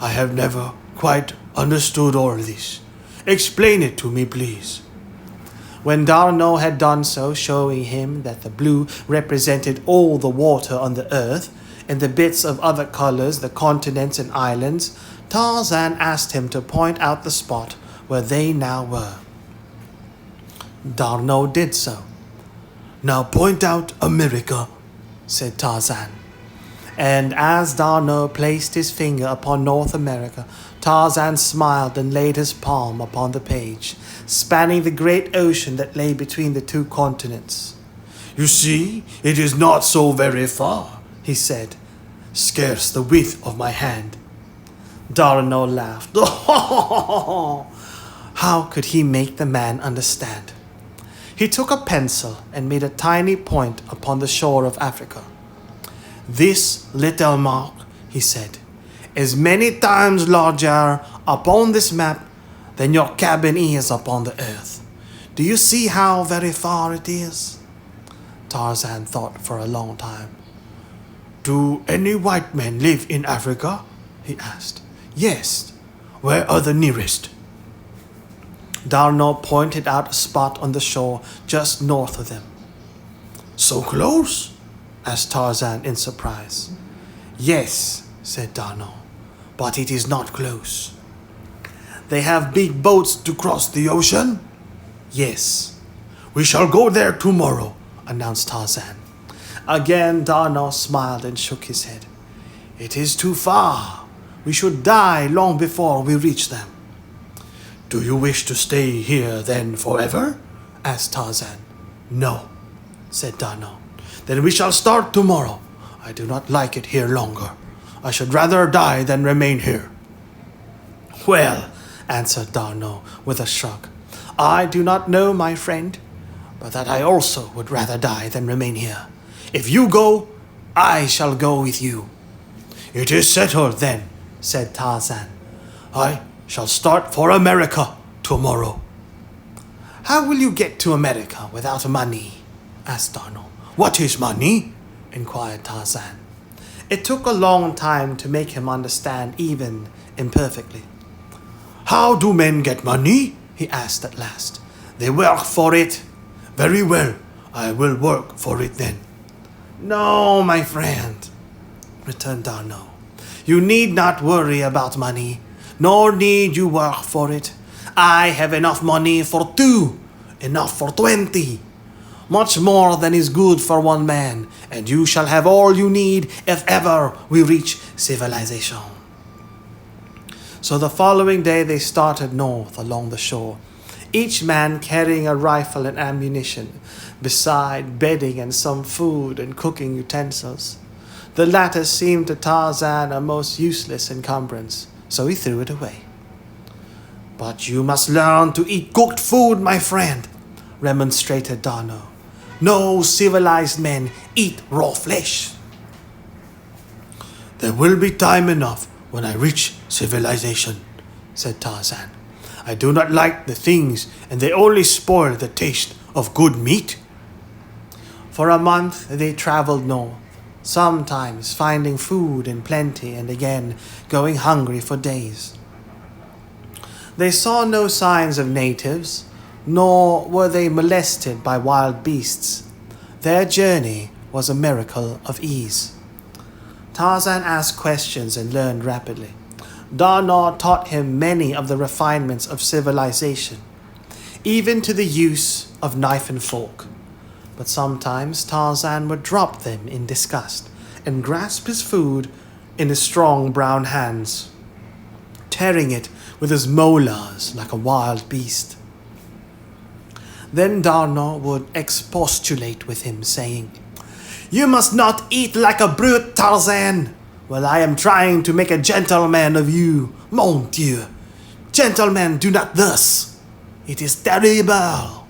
"I have never quite understood all this. Explain it to me, please." When D'Arnaud had done so, showing him that the blue represented all the water on the earth, and the bits of other colors the continents and islands, Tarzan asked him to point out the spot where they now were. D'Arnaud did so. "Now point out America," said Tarzan. And as D'Arnot placed his finger upon North America, Tarzan smiled and laid his palm upon the page, spanning the great ocean that lay between the two continents. "You see, it is not so very far," he said, "scarce the width of my hand." D'Arnot laughed. How could he make the man understand? He took a pencil and made a tiny point upon the shore of Africa. "This little mark," he said, "is many times larger upon this map than your cabin is upon the earth. Do you see how very far it is?" Tarzan thought for a long time. "Do any white men live in Africa?" he asked. "Yes. Where are the nearest?" D'Arnot pointed out a spot on the shore just north of them. "So close?" asked Tarzan in surprise. "Yes," said D'Arnot, "but it is not close." "They have big boats to cross the ocean?" "Yes." "We shall go there tomorrow," announced Tarzan. Again D'Arnot smiled and shook his head. "It is too far. We should die long before we reach them." "Do you wish to stay here then forever?" asked Tarzan. "No," said D'Arnot. "Then we shall start tomorrow. I do not like it here longer. I should rather die than remain here." "Well," answered D'Arnot with a shrug, "I do not know, my friend, but that I also would rather die than remain here. If you go, I shall go with you." "It is settled then," said Tarzan. "I shall start for America tomorrow." "How will you get to America without money?" asked D'Arnot. "What is money?" inquired Tarzan. It took a long time to make him understand, even imperfectly. "How do men get money?" he asked at last. "They work for it." "Very well, I will work for it then." "No, my friend," returned D'Arnot. "You need not worry about money, nor need you work for it. I have enough money for 2, enough for 20, much more than is good for one man, and you shall have all you need if ever we reach civilization." So the following day they started north along the shore, each man carrying a rifle and ammunition, beside bedding and some food and cooking utensils. The latter seemed to Tarzan a most useless encumbrance, so he threw it away. "But you must learn to eat cooked food, my friend," remonstrated D'Arnot. "No civilized men eat raw flesh." "There will be time enough when I reach civilization," said Tarzan. "I do not like the things, and they only spoil the taste of good meat." For a month they traveled north, sometimes finding food in plenty and again going hungry for days. They saw no signs of natives, nor were they molested by wild beasts. Their journey was a miracle of ease. Tarzan asked questions and learned rapidly. D'Arnot taught him many of the refinements of civilization, even to the use of knife and fork. But sometimes Tarzan would drop them in disgust and grasp his food in his strong brown hands, tearing it with his molars like a wild beast. Then D'Arnot would expostulate with him, saying, "You must not eat like a brute, Tarzan. Well, I am trying to make a gentleman of you. Mon Dieu, gentlemen do not thus. It is terrible."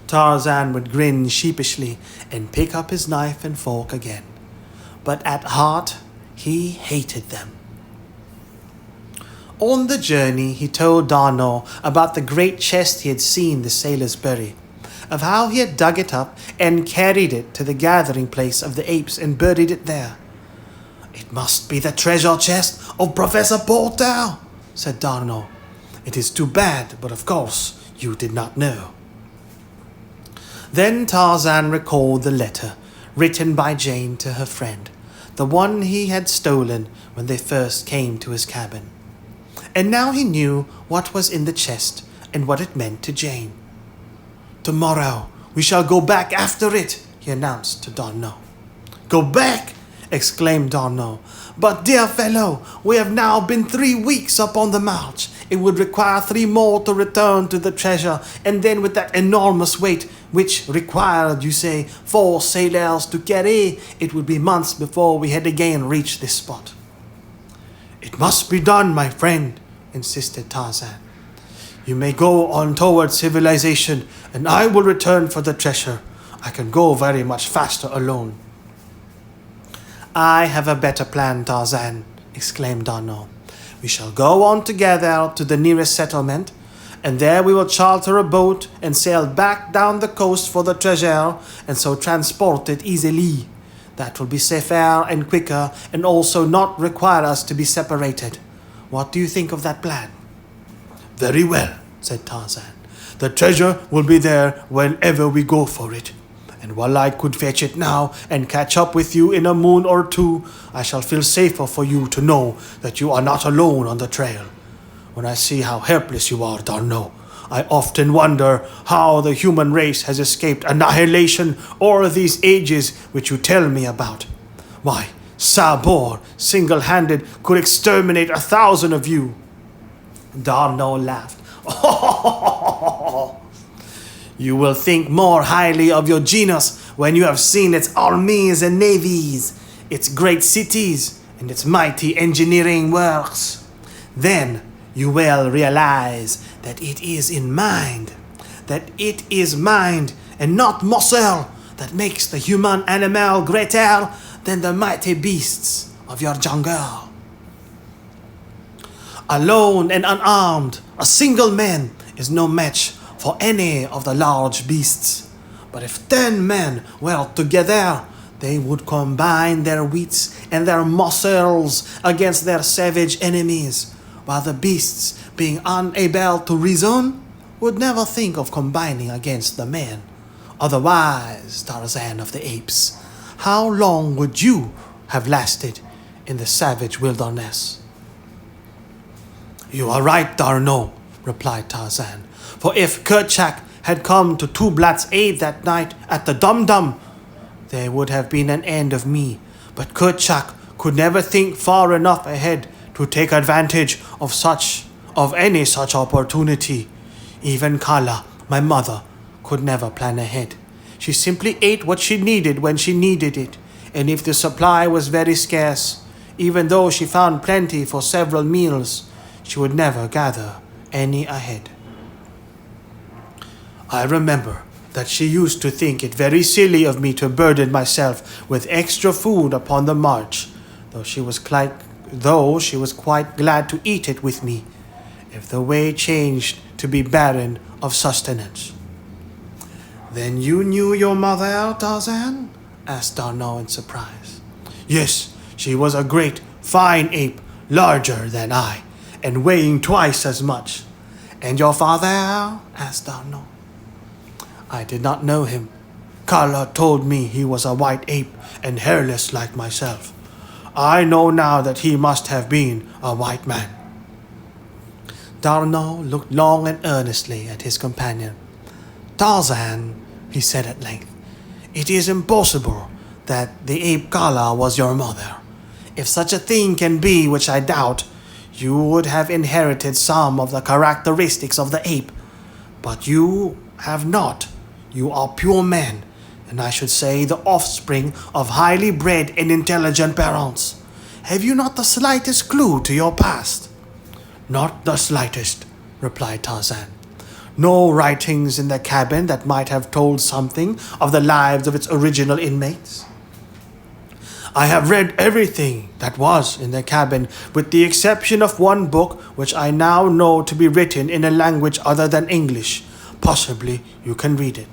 Tarzan would grin sheepishly and pick up his knife and fork again. But at heart, he hated them. On the journey, he told D'Arnot about the great chest he had seen the sailors bury, of how he had dug it up and carried it to the gathering place of the apes and buried it there. "It must be the treasure chest of Professor Porter," said D'Arnot. "It is too bad, but of course you did not know." Then Tarzan recalled the letter written by Jane to her friend, the one he had stolen when they first came to his cabin. And now he knew what was in the chest and what it meant to Jane. "Tomorrow we shall go back after it," he announced to D'Arnot. Go back! Exclaimed Darnell. But dear fellow, we have now been 3 weeks upon the march. It would require 3 more to return to the treasure, and then with that enormous weight, which required, you say, 4 sailors to carry, it would be months before we had again reached this spot. It must be done, my friend, insisted Tarzan. You may go on toward civilization, and I will return for the treasure. I can go very much faster alone. I have a better plan, Tarzan, exclaimed Darnell. We shall go on together to the nearest settlement, and there we will charter a boat and sail back down the coast for the treasure, and so transport it easily. That will be safer and quicker, and also not require us to be separated. What do you think of that plan? Very well, said Tarzan. The treasure will be there whenever we go for it. And while I could fetch it now and catch up with you in a moon or 2, I shall feel safer for you to know that you are not alone on the trail. When I see how helpless you are, Darnell, I often wonder how the human race has escaped annihilation all these ages which you tell me about. Why, Sabor, single-handed, could exterminate 1,000 of you. Darnell laughed. You will think more highly of your genus when you have seen its armies and navies, its great cities, and its mighty engineering works. Then you will realize that it is mind and not muscle that makes the human animal greater than the mighty beasts of your jungle. Alone and unarmed, a single man is no match for any of the large beasts. But if 10 men were together, they would combine their wits and their muscles against their savage enemies, while the beasts, being unable to reason, would never think of combining against the men. Otherwise, Tarzan of the Apes, how long would you have lasted in the savage wilderness? You are right, Darnell, replied Tarzan. For if Kerchak had come to Tublat's aid that night at the Dum-Dum, there would have been an end of me. But Kerchak could never think far enough ahead to take advantage of any such opportunity. Even Kala, my mother, could never plan ahead. She simply ate what she needed when she needed it, and if the supply was very scarce, even though she found plenty for several meals, she would never gather any ahead. I remember that she used to think it very silly of me to burden myself with extra food upon the march, though she was quite glad to eat it with me, if the way changed to be barren of sustenance. Then you knew your mother, Tarzan? Asked Darnell in surprise. Yes, she was a great, fine ape, larger than I, and weighing twice as much. And your father? Asked Darnell. I did not know him. Kala told me he was a white ape and hairless like myself. I know now that he must have been a white man. Darnell looked long and earnestly at his companion. Tarzan, he said at length, it is impossible that the ape Kala was your mother. If such a thing can be, which I doubt, you would have inherited some of the characteristics of the ape. But you have not. You are pure man, and I should say the offspring of highly bred and intelligent parents. Have you not the slightest clue to your past? Not the slightest, replied Tarzan. No writings in the cabin that might have told something of the lives of its original inmates? I have read everything that was in the cabin, with the exception of one book which I now know to be written in a language other than English. Possibly you can read it.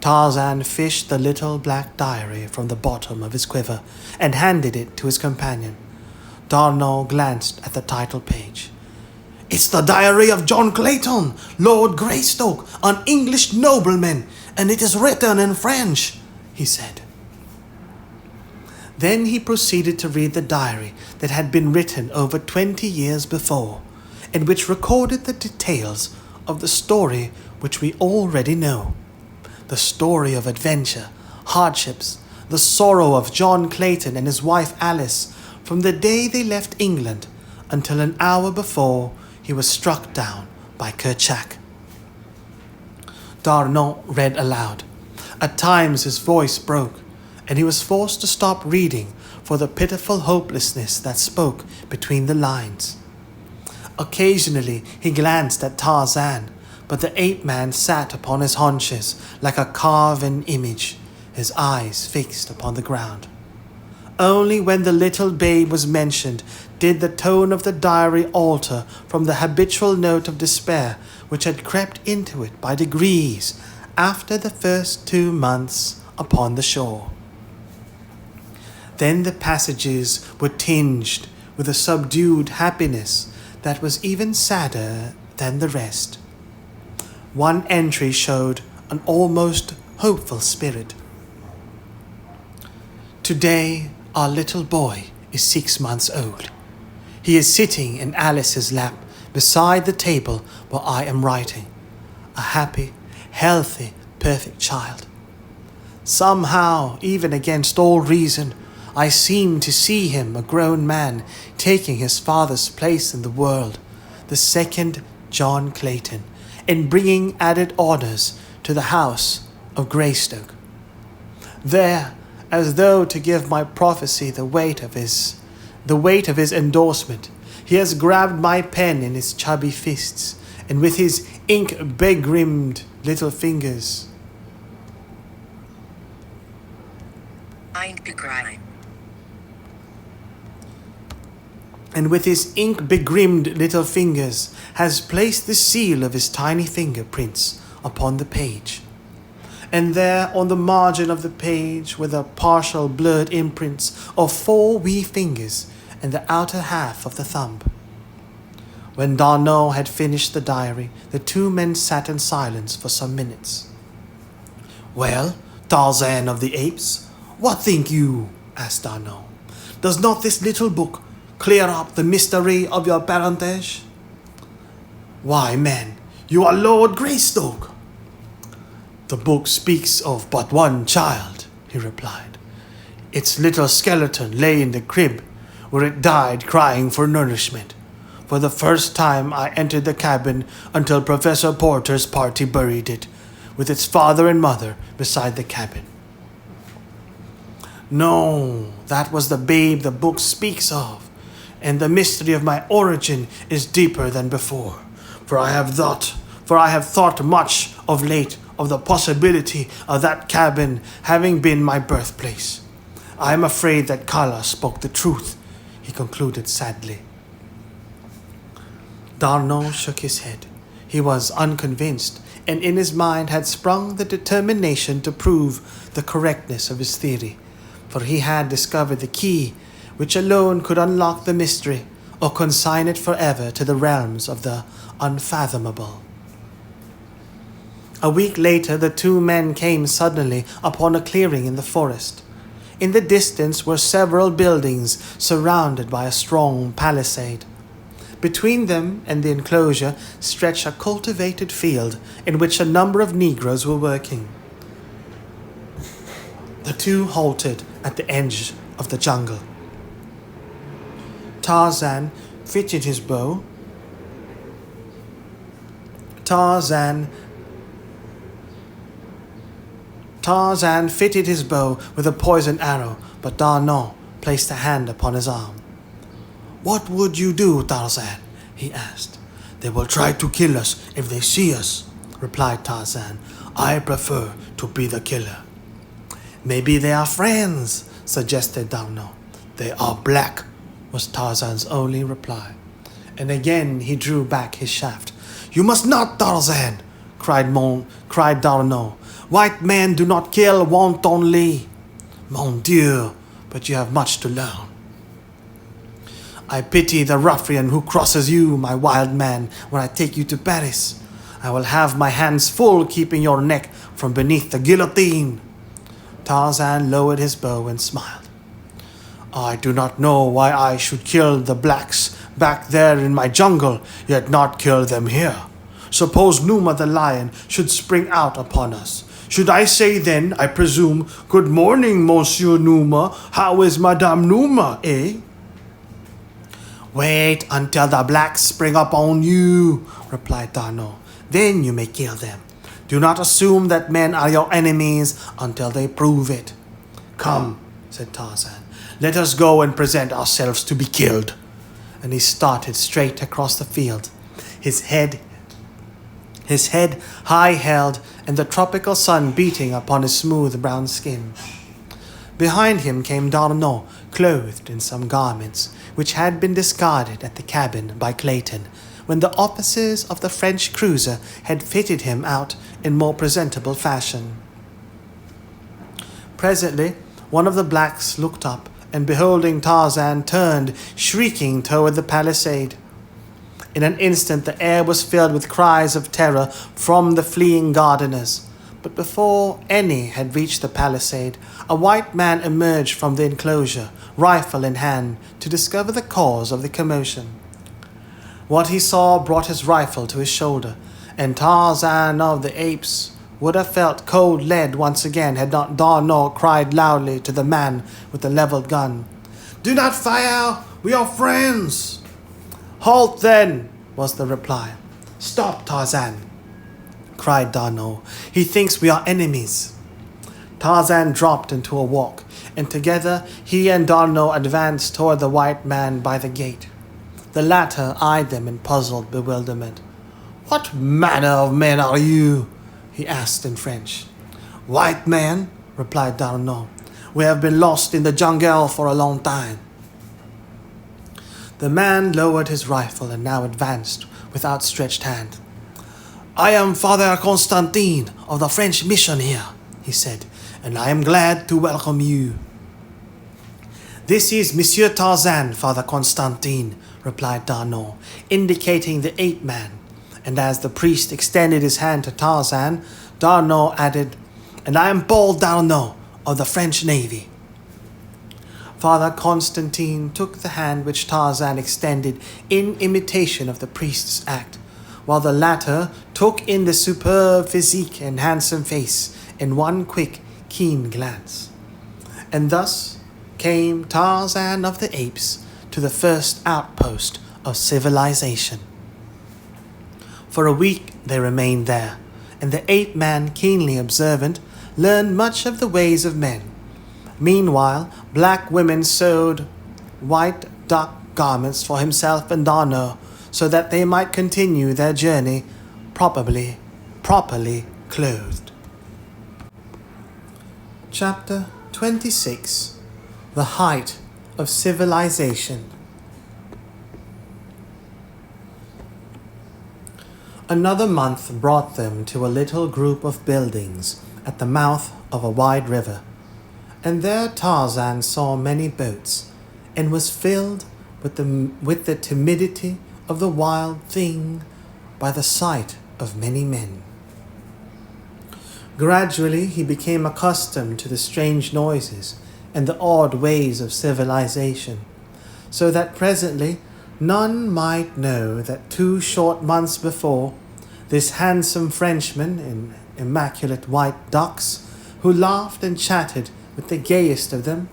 Tarzan fished the little black diary from the bottom of his quiver and handed it to his companion. Darnell glanced at the title page. It's the diary of John Clayton, Lord Greystoke, an English nobleman, and it is written in French, he said. Then he proceeded to read the diary that had been written over 20 years before, and which recorded the details of the story which we already know. The story of adventure, hardships, the sorrow of John Clayton and his wife Alice from the day they left England until an hour before he was struck down by Kerchak. D'Arnaud read aloud. At times his voice broke, and he was forced to stop reading for the pitiful hopelessness that spoke between the lines. Occasionally he glanced at Tarzan, but the ape-man sat upon his haunches like a carven image, his eyes fixed upon the ground. Only when the little babe was mentioned did the tone of the diary alter from the habitual note of despair which had crept into it by degrees after the first 2 months upon the shore. Then the passages were tinged with a subdued happiness that was even sadder than the rest. One entry showed an almost hopeful spirit. Today, our little boy is 6 months old. He is sitting in Alice's lap beside the table where I am writing. A happy, healthy, perfect child. Somehow, even against all reason, I seem to see him a grown man taking his father's place in the world, the second John Clayton, and bringing added honors to the house of Greystoke. There, as though to give my prophecy the weight of his endorsement, he has grabbed my pen in his chubby fists, and with his ink-begrimed little fingers. And with his ink-begrimed little fingers has placed the seal of his tiny fingerprints upon the page. And there on the margin of the page were the partial blurred imprints of 4 wee fingers and the outer half of the thumb. When D'Arnaud had finished the diary, the 2 men sat in silence for some minutes. "Well, Tarzan of the Apes, what think you?" asked D'Arnaud. "Does not this little book clear up the mystery of your parentage?" "Why, man, you are Lord Greystoke." "The book speaks of but one child," he replied. "Its little skeleton lay in the crib, where it died crying for nourishment. For the first time I entered the cabin until Professor Porter's party buried it, with its father and mother beside the cabin." "No, that was the babe the book speaks of, and the mystery of my origin is deeper than before, for I have thought much of late of the possibility of that cabin having been my birthplace. I am afraid that Kala spoke the truth," he concluded sadly. D'Arnaud shook his head. He was unconvinced, and in his mind had sprung the determination to prove the correctness of his theory, for he had discovered the key which alone could unlock the mystery or consign it forever to the realms of the unfathomable. A week later, the 2 men came suddenly upon a clearing in the forest. In the distance were several buildings surrounded by a strong palisade. Between them and the enclosure stretched a cultivated field in which a number of Negroes were working. The 2 halted at the edge of the jungle. Tarzan fitted his bow. Tarzan fitted his bow with a poisoned arrow, but D'Arnaud placed a hand upon his arm. "What would you do, Tarzan?" he asked. "They will try to kill us if they see us," replied Tarzan. "I prefer to be the killer." "Maybe they are friends," suggested D'Arnaud. "They are black," was Tarzan's only reply. And again he drew back his shaft. "You must not, Tarzan!" cried D'Arnaud. "White men do not kill wantonly." "Mon Dieu, but you have much to learn." "I pity the ruffian who crosses you, my wild man, when I take you to Paris. I will have my hands full keeping your neck from beneath the guillotine." Tarzan lowered his bow and smiled. "I do not know why I should kill the blacks back there in my jungle, yet not kill them here. Suppose Numa the lion should spring out upon us. Should I say then, I presume, good morning, Monsieur Numa. How is Madame Numa, eh? Wait until the blacks spring up on you, replied D'Arnot. Then you may kill them. Do not assume that men are your enemies until they prove it. Come, said Tarzan, let us go and present ourselves to be killed. And he started straight across the field, his head high held and the tropical sun beating upon his smooth brown skin. Behind him came D'Arnot, clothed in some garments which had been discarded at the cabin by Clayton, when the officers of the French cruiser had fitted him out in more presentable fashion. Presently, one of the blacks looked up, and beholding Tarzan, turned, shrieking toward the palisade. In an instant the air was filled with cries of terror from the fleeing gardeners. But before any had reached the palisade, a white man emerged from the enclosure, rifle in hand, to discover the cause of the commotion. What he saw brought his rifle to his shoulder, and Tarzan of the Apes would have felt cold lead once again had not D'Arnot cried loudly to the man with the leveled gun, "Do not fire! We are friends!" "Halt then!" was the reply. "Stop, Tarzan!" cried D'Arnot. "He thinks we are enemies." Tarzan dropped into a walk, and together he and D'Arnot advanced toward the white man by the gate. The latter eyed them in puzzled bewilderment. "What manner of men are you?" he asked in French. "White man," replied D'Arnot. "We have been lost in the jungle for a long time." The man lowered his rifle and now advanced with outstretched hand. "I am Father Constantine of the French mission here," he said, "and I am glad to welcome you." "This is Monsieur Tarzan, Father Constantine," replied D'Arnot, indicating the ape man, and as the priest extended his hand to Tarzan, D'Arnot added, "And I am Paul D'Arnot of the French Navy." Father Constantine took the hand which Tarzan extended in imitation of the priest's act, while the latter took in the superb physique and handsome face in one quick, keen glance. And thus came Tarzan of the Apes to the first outpost of civilization. For a week they remained there, and the ape man, keenly observant, learned much of the ways of men. Meanwhile, black women sewed white duck garments for himself and D'Arnot, so that they might continue their journey properly clothed. Chapter 26. The Height of Civilization. Another month brought them to a little group of buildings at the mouth of a wide river, and there Tarzan saw many boats, and was filled with the timidity of the wild thing by the sight of many men. Gradually he became accustomed to the strange noises and the odd ways of civilization, so that presently none might know that 2 short months before, this handsome Frenchman in immaculate white ducks, who laughed and chatted with the gayest of them,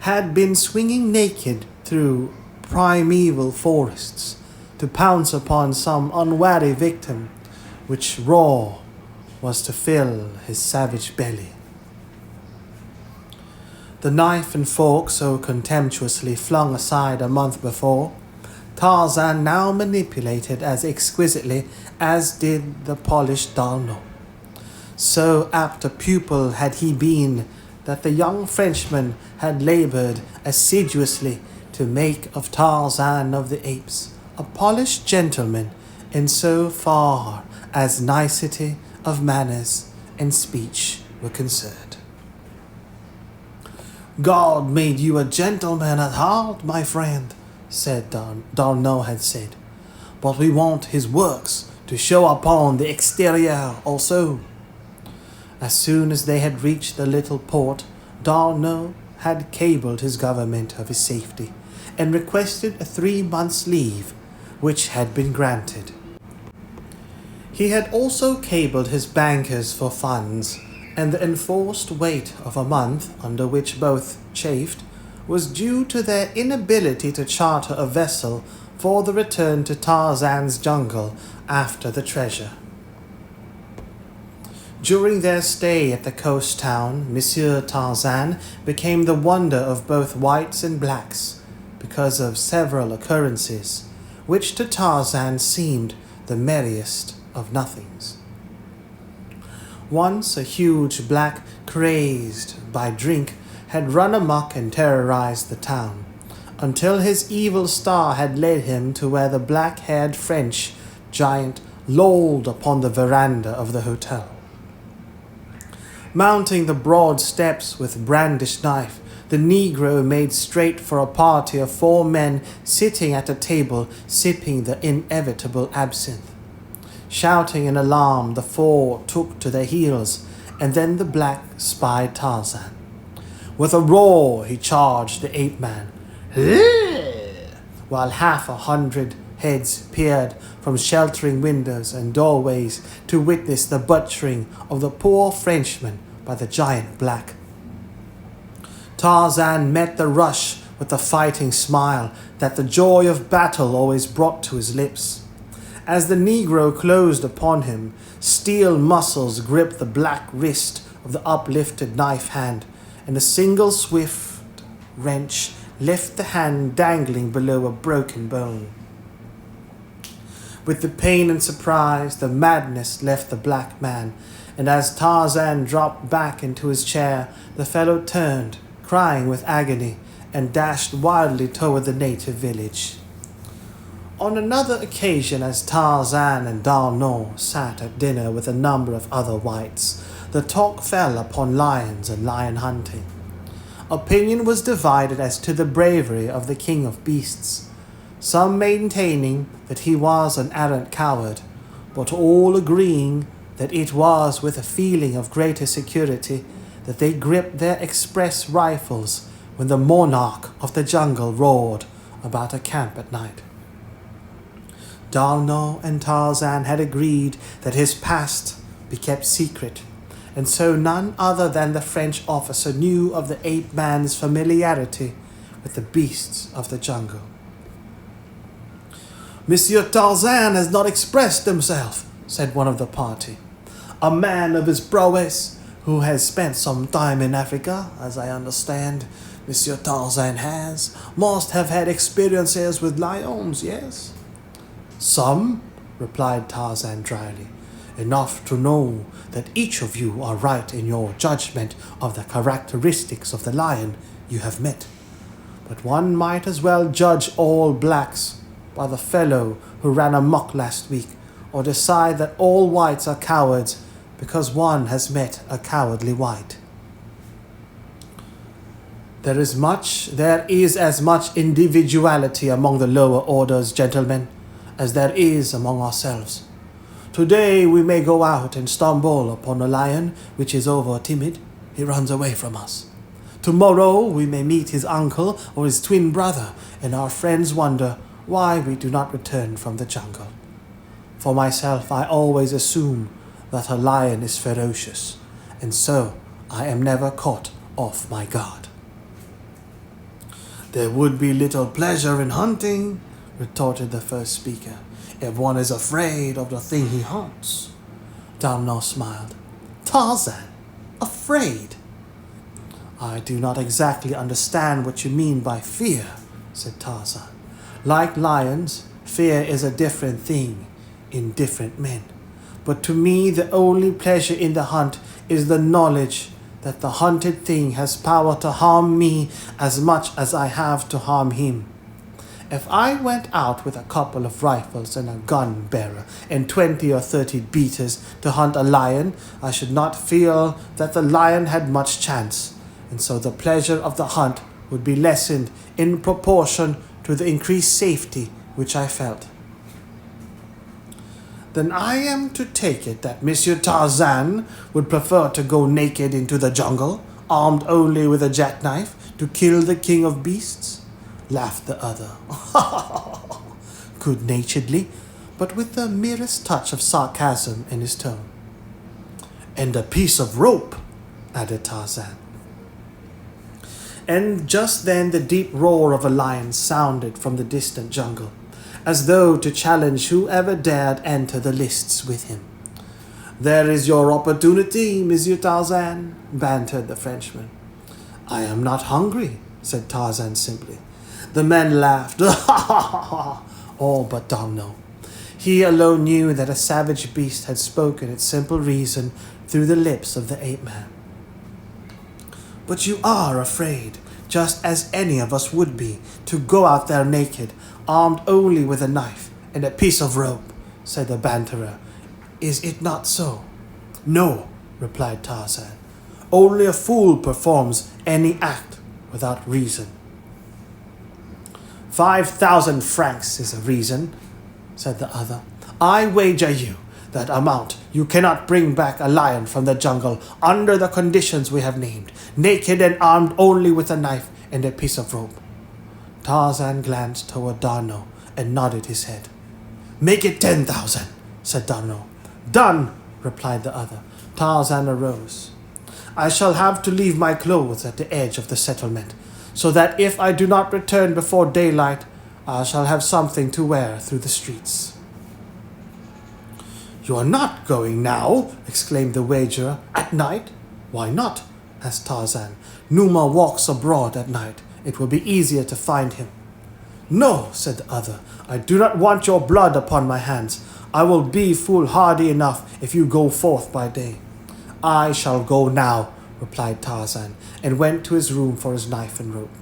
had been swinging naked through primeval forests to pounce upon some unwary victim, which raw was to fill his savage belly. The knife and fork so contemptuously flung aside a month before, Tarzan now manipulated as exquisitely as did the polished D'Arnot. So apt a pupil had he been that the young Frenchman had labored assiduously to make of Tarzan of the Apes a polished gentleman in so far as nicety of manners and speech were concerned. "God made you a gentleman at heart, my friend," said D'Arnot had said, "but we want his works to show upon the exterior also." As soon as they had reached the little port, D'Arnot had cabled his government of his safety, and requested a 3 months' leave, which had been granted. He had also cabled his bankers for funds, and the enforced wait of a month, under which both chafed, was due to their inability to charter a vessel for the return to Tarzan's jungle after the treasure. During their stay at the coast town, Monsieur Tarzan became the wonder of both whites and blacks because of several occurrences, which to Tarzan seemed the merriest of nothings. Once a huge black, crazed by drink, had run amok and terrorized the town, until his evil star had led him to where the black-haired French giant lolled upon the veranda of the hotel. Mounting the broad steps with brandished knife, the Negro made straight for a party of 4 men sitting at a table sipping the inevitable absinthe. Shouting in alarm, the 4 took to their heels, and then the black spied Tarzan. With a roar, he charged the ape-man, while 100 heads peered from sheltering windows and doorways to witness the butchering of the poor Frenchman by the giant black. Tarzan met the rush with the fighting smile that the joy of battle always brought to his lips. As the Negro closed upon him, steel muscles gripped the black wrist of the uplifted knife hand, and a single swift wrench left the hand dangling below a broken bone. With the pain and surprise, the madness left the black man, and as Tarzan dropped back into his chair, the fellow turned, crying with agony, and dashed wildly toward the native village. On another occasion, as Tarzan and D'Arnaud sat at dinner with a number of other whites, the talk fell upon lions and lion hunting. Opinion was divided as to the bravery of the king of beasts, some maintaining that he was an arrant coward, but all agreeing that it was with a feeling of greater security that they gripped their express rifles when the monarch of the jungle roared about a camp at night. D'Arnaud and Tarzan had agreed that his past be kept secret, and so none other than the French officer knew of the ape-man's familiarity with the beasts of the jungle. "Monsieur Tarzan has not expressed himself," said one of the party. "A man of his prowess, who has spent some time in Africa, as I understand Monsieur Tarzan has, must have had experiences with lions, yes?" "Some," replied Tarzan dryly, "enough to know that each of you are right in your judgment of the characteristics of the lion you have met. But one might as well judge all blacks by the fellow who ran amok last week, or decide that all whites are cowards because one has met a cowardly white. There is as much individuality among the lower orders, gentlemen, as there is among ourselves. Today we may go out and stumble upon a lion which is over timid. He runs away from us. Tomorrow we may meet his uncle or his twin brother, and our friends wonder why we do not return from the jungle. For myself, I always assume that a lion is ferocious, and so I am never caught off my guard." "There would be little pleasure in hunting," retorted the first speaker, "if one is afraid of the thing he hunts." D'Arnaud smiled. "Tarzan, afraid?" "I do not exactly understand what you mean by fear," said Tarzan. "Like lions, fear is a different thing in different men. But to me, the only pleasure in the hunt is the knowledge that the hunted thing has power to harm me as much as I have to harm him. If I went out with a couple of rifles and a gun bearer and 20 or 30 beaters to hunt a lion, I should not feel that the lion had much chance, and so the pleasure of the hunt would be lessened in proportion to the increased safety which I felt." "Then I am to take it that Monsieur Tarzan would prefer to go naked into the jungle, armed only with a jackknife, to kill the king of beasts?" laughed the other, good-naturedly, but with the merest touch of sarcasm in his tone. "And a piece of rope," added Tarzan. And just then the deep roar of a lion sounded from the distant jungle, as though to challenge whoever dared enter the lists with him. "There is your opportunity, Monsieur Tarzan," bantered the Frenchman. "I am not hungry," said Tarzan simply. The men laughed, all but D'Arnot. He alone knew that a savage beast had spoken its simple reason through the lips of the ape-man. "But you are afraid, just as any of us would be, to go out there naked, armed only with a knife and a piece of rope," said the banterer. "Is it not so?" "No," replied Tarzan. "Only a fool performs any act without reason." 5,000 francs is a reason," said the other. "I wager you that amount you cannot bring back a lion from the jungle under the conditions we have named, naked and armed only with a knife and a piece of rope." Tarzan glanced toward D'Arnot and nodded his head. "Make it 10,000, said D'Arnot. "Done," replied the other. Tarzan arose. "I shall have to leave my clothes at the edge of the settlement, so that if I do not return before daylight, I shall have something to wear through the streets." "You are not going now?" exclaimed the wagerer. "At night?" "Why not?" asked Tarzan. "Numa walks abroad at night. It will be easier to find him." "No," said the other. "I do not want your blood upon my hands. I will be foolhardy enough if you go forth by day." "I shall go now," replied Tarzan, and went to his room for his knife and rope.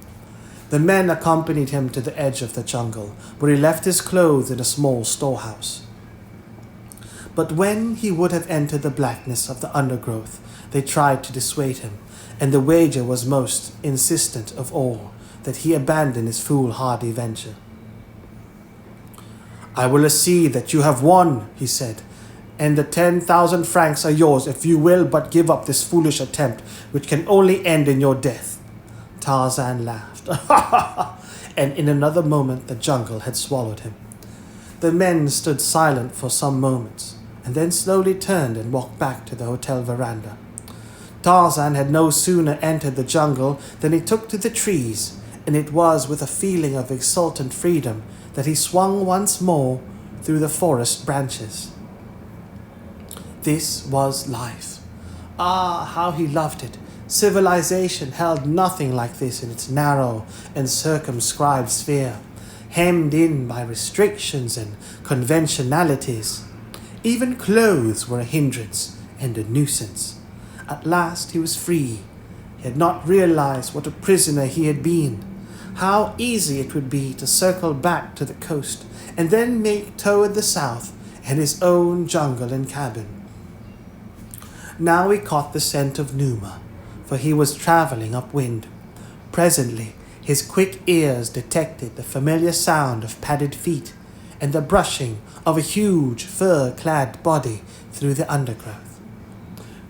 The men accompanied him to the edge of the jungle, where he left his clothes in a small storehouse. But when he would have entered the blackness of the undergrowth, they tried to dissuade him, and the wager was most insistent of all that he abandon his foolhardy venture. "I will see that you have won," he said, "and the 10,000 francs are yours if you will but give up this foolish attempt, which can only end in your death." Tarzan laughed, and in another moment the jungle had swallowed him. The men stood silent for some moments, and then slowly turned and walked back to the hotel veranda. Tarzan had no sooner entered the jungle than he took to the trees, and it was with a feeling of exultant freedom that he swung once more through the forest branches. This was life. Ah, how he loved it! Civilization held nothing like this in its narrow and circumscribed sphere, hemmed in by restrictions and conventionalities. Even clothes were a hindrance and a nuisance. At last he was free. He had not realized what a prisoner he had been. How easy it would be to circle back to the coast and then make toward the south and his own jungle and cabin. Now he caught the scent of Numa, for he was traveling upwind. Presently his quick ears detected the familiar sound of padded feet and the brushing of a huge fur-clad body through the undergrowth.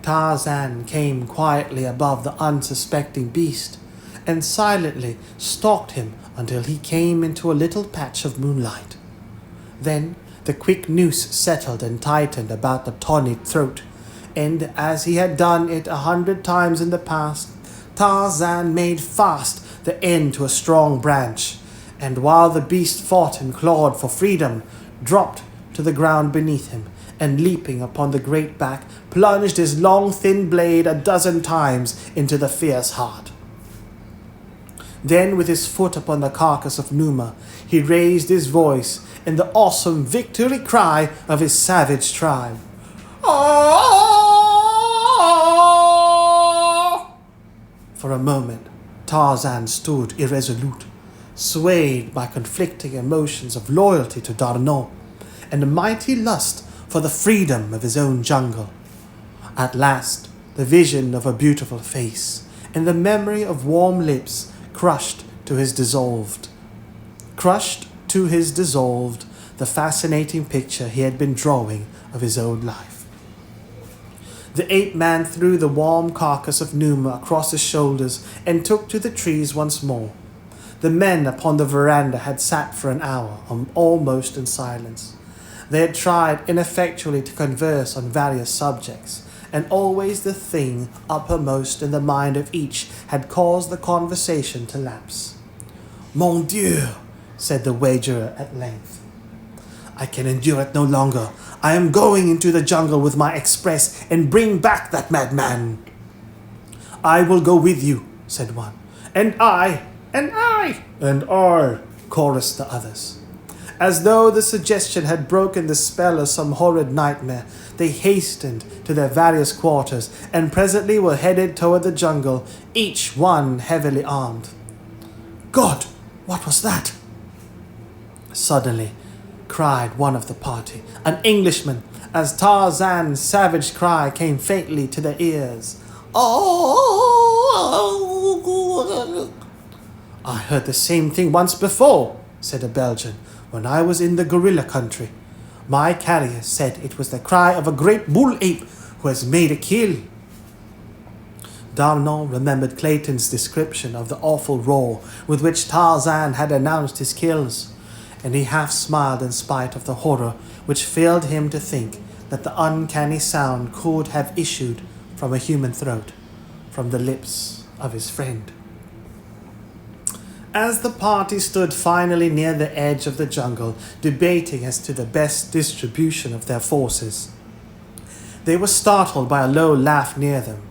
Tarzan came quietly above the unsuspecting beast and silently stalked him until he came into a little patch of moonlight. Then the quick noose settled and tightened about the tawny throat, and as he had done it 100 times in the past, Tarzan made fast the end to a strong branch, and while the beast fought and clawed for freedom, dropped to the ground beneath him, and leaping upon the great back, plunged his long thin blade 12 times into the fierce heart. Then with his foot upon the carcass of Numa, he raised his voice in the awesome victory cry of his savage tribe. For a moment, Tarzan stood irresolute, swayed by conflicting emotions of loyalty to D'Arnot and a mighty lust for the freedom of his own jungle. At last, the vision of a beautiful face and the memory of warm lips crushed to his dissolved, the fascinating picture he had been drawing of his own life. The ape-man threw the warm carcass of Numa across his shoulders and took to the trees once more. The men upon the veranda had sat for an hour, almost in silence. They had tried ineffectually to converse on various subjects, and always the thing uppermost in the mind of each had caused the conversation to lapse. "Mon Dieu," said the wagerer at length. "I can endure it no longer. I am going into the jungle with my express and bring back that madman." "I will go with you," said one. "And I, and I, and I," chorused the others. As though the suggestion had broken the spell of some horrid nightmare, they hastened to their various quarters and presently were headed toward the jungle, each one heavily armed. "God, what was that?" suddenly cried one of the party, an Englishman, as Tarzan's savage cry came faintly to their ears. "Oh!" "I heard the same thing once before," said a Belgian, "when I was in the gorilla country. My carrier said it was the cry of a great bull ape who has made a kill." D'Arnot remembered Clayton's description of the awful roar with which Tarzan had announced his kills, and he half smiled in spite of the horror which filled him to think that the uncanny sound could have issued from a human throat, from the lips of his friend. As the party stood finally near the edge of the jungle, debating as to the best distribution of their forces, they were startled by a low laugh near them.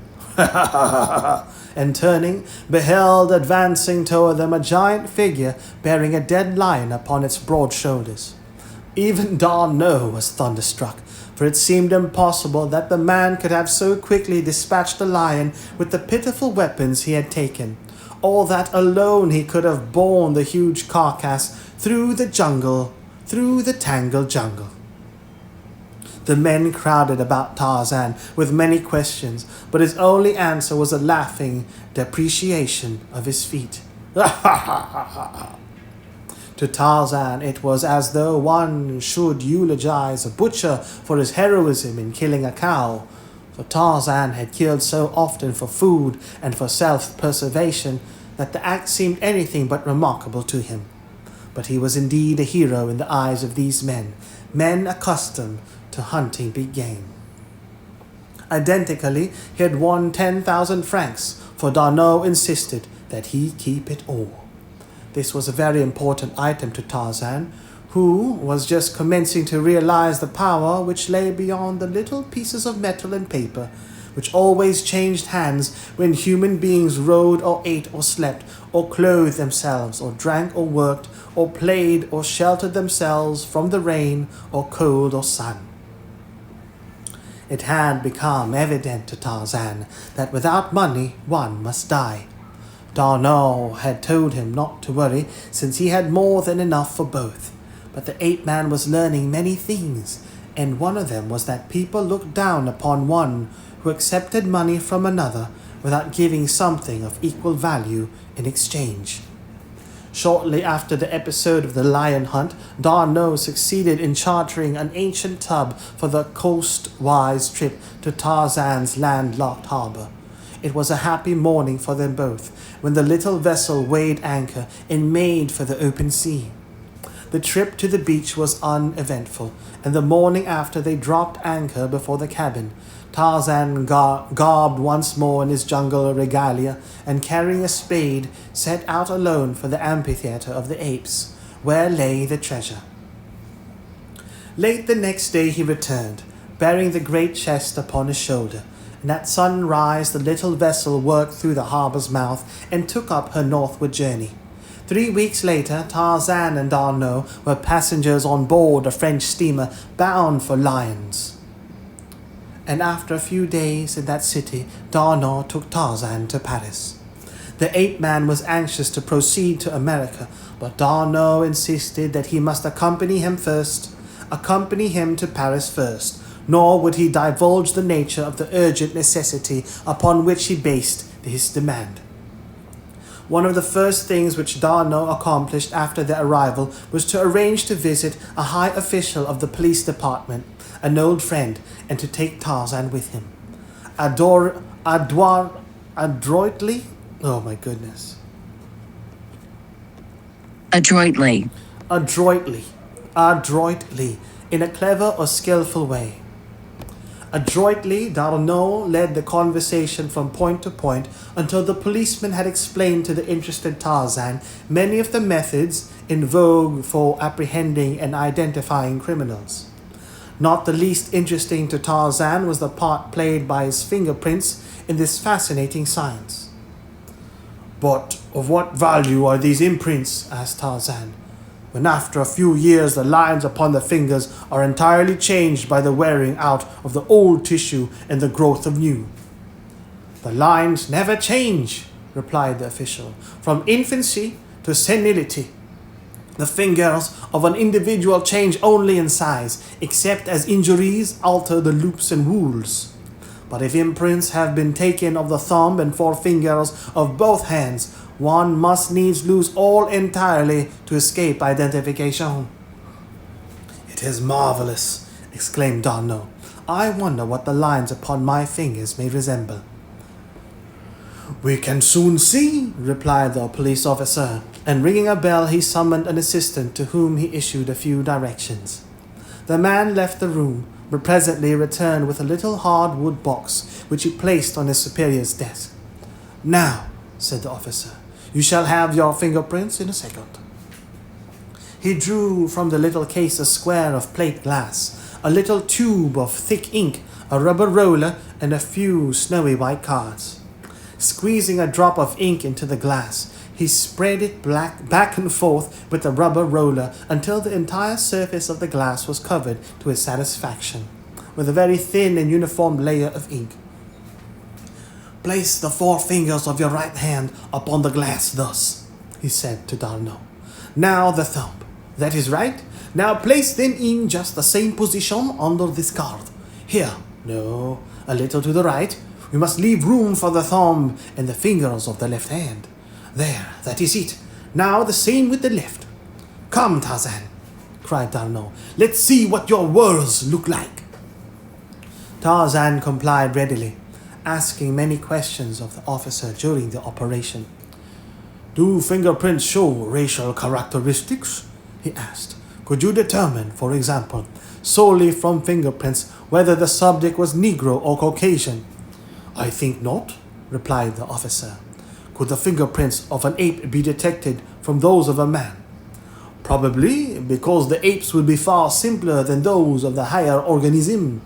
And turning, beheld advancing toward them a giant figure bearing a dead lion upon its broad shoulders. Even D'Arnot was thunderstruck, for it seemed impossible that the man could have so quickly dispatched the lion with the pitiful weapons he had taken, or that alone he could have borne the huge carcass through the tangled jungle. The men crowded about Tarzan with many questions, but his only answer was a laughing depreciation of his feat. To Tarzan it was as though one should eulogize a butcher for his heroism in killing a cow, for Tarzan had killed so often for food and for self-preservation that the act seemed anything but remarkable to him. But he was indeed a hero in the eyes of these men accustomed to hunting big game. Identically, he had won 10,000 francs, for D'Arnot insisted that he keep it all. This was a very important item to Tarzan, who was just commencing to realize the power which lay beyond the little pieces of metal and paper, which always changed hands when human beings rode or ate or slept, or clothed themselves, or drank or worked, or played or sheltered themselves from the rain or cold or sun. It had become evident to Tarzan that without money one must die. D'Arnot had told him not to worry, since he had more than enough for both. But the ape-man was learning many things, and one of them was that people looked down upon one who accepted money from another without giving something of equal value in exchange. Shortly after the episode of the lion hunt, D'Arnot succeeded in chartering an ancient tub for the coast-wise trip to Tarzan's landlocked harbor. It was a happy morning for them both, when the little vessel weighed anchor and made for the open sea. The trip to the beach was uneventful, and the morning after they dropped anchor before the cabin, Tarzan, garbed once more in his jungle regalia, and carrying a spade, set out alone for the amphitheater of the apes, where lay the treasure. Late the next day he returned, bearing the great chest upon his shoulder, and at sunrise the little vessel worked through the harbor's mouth and took up her northward journey. 3 weeks later, Tarzan and D'Arnot were passengers on board a French steamer bound for Lyons. And after a few days in that city, D'Arnot took Tarzan to Paris. The ape-man was anxious to proceed to America, but D'Arnot insisted that he must accompany him to Paris first, nor would he divulge the nature of the urgent necessity upon which he based his demand. One of the first things which D'Arnot accomplished after their arrival was to arrange to visit a high official of the police department, an old friend, and to take Tarzan with him. Adroitly, in a clever or skillful way. Adroitly, Darno led the conversation from point to point until the policeman had explained to the interested Tarzan many of the methods in vogue for apprehending and identifying criminals. Not the least interesting to Tarzan was the part played by his fingerprints in this fascinating science. "But of what value are these imprints?" asked Tarzan, "when after a few years the lines upon the fingers are entirely changed by the wearing out of the old tissue and the growth of new?" "The lines never change," replied the official, "from infancy to senility. The fingers of an individual change only in size, except as injuries alter the loops and whorls. But if imprints have been taken of the thumb and forefingers of both hands, one must needs lose all entirely to escape identification." "It is marvelous," exclaimed Darno. "I wonder what the lines upon my fingers may resemble." "We can soon see," replied the police officer, and ringing a bell he summoned an assistant to whom he issued a few directions. The man left the room, but presently returned with a little hard-wood box, which he placed on his superior's desk. "Now," said the officer, "you shall have your fingerprints in a second." He drew from the little case a square of plate glass, a little tube of thick ink, a rubber roller, and a few snowy white cards. Squeezing a drop of ink into the glass, he spread it back and forth with the rubber roller until the entire surface of the glass was covered to his satisfaction, with a very thin and uniform layer of ink. "Place the forefingers of your right hand upon the glass thus," he said to Darno. "Now the thumb. That is right. Now place them in just the same position under this card. Here. No, a little to the right. We must leave room for the thumb and the fingers of the left hand. There, that is it. Now the same with the left. Come, Tarzan," cried Darno. "Let's see what your whirs look like." Tarzan complied readily, asking many questions of the officer during the operation. "Do fingerprints show racial characteristics?" he asked. "Could you determine, for example, solely from fingerprints whether the subject was Negro or Caucasian?" "I think not," replied the officer. "Could the fingerprints of an ape be detected from those of a man?" "Probably, because the apes would be far simpler than those of the higher organism."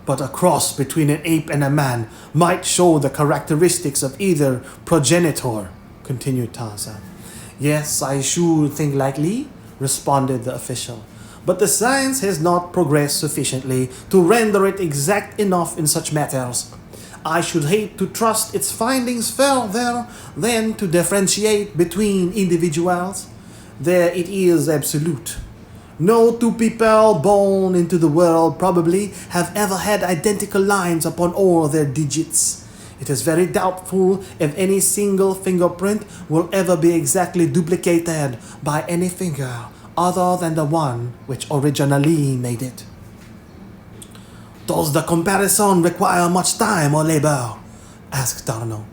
"But a cross between an ape and a man might show the characteristics of either progenitor," continued Tarzan. "Yes, I should think likely," responded the official. "But the science has not progressed sufficiently to render it exact enough in such matters. I should hate to trust its findings further than to differentiate between individuals. There it is absolute. No two people born into the world probably have ever had identical lines upon all their digits. It is very doubtful if any single fingerprint will ever be exactly duplicated by any finger other than the one which originally made it." "Does the comparison require much time or labor?" asked Darno.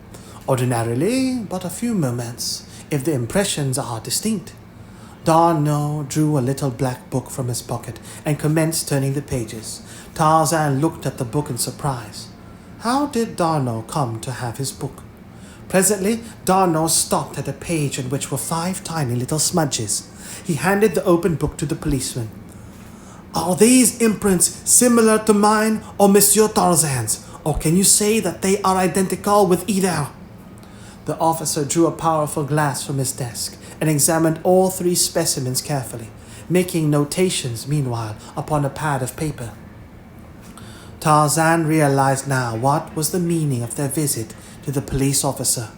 "Ordinarily, but a few moments, if the impressions are distinct." Darno drew a little black book from his pocket and commenced turning the pages. Tarzan looked at the book in surprise. How did Darno come to have his book? Presently, Darno stopped at a page on which were 5 tiny little smudges. He handed the open book to the policeman. "Are these imprints similar to mine or Monsieur Tarzan's, or can you say that they are identical with either?" The officer drew a powerful glass from his desk and examined all 3 specimens carefully, making notations meanwhile upon a pad of paper. Tarzan realized now what was the meaning of their visit to the police officer.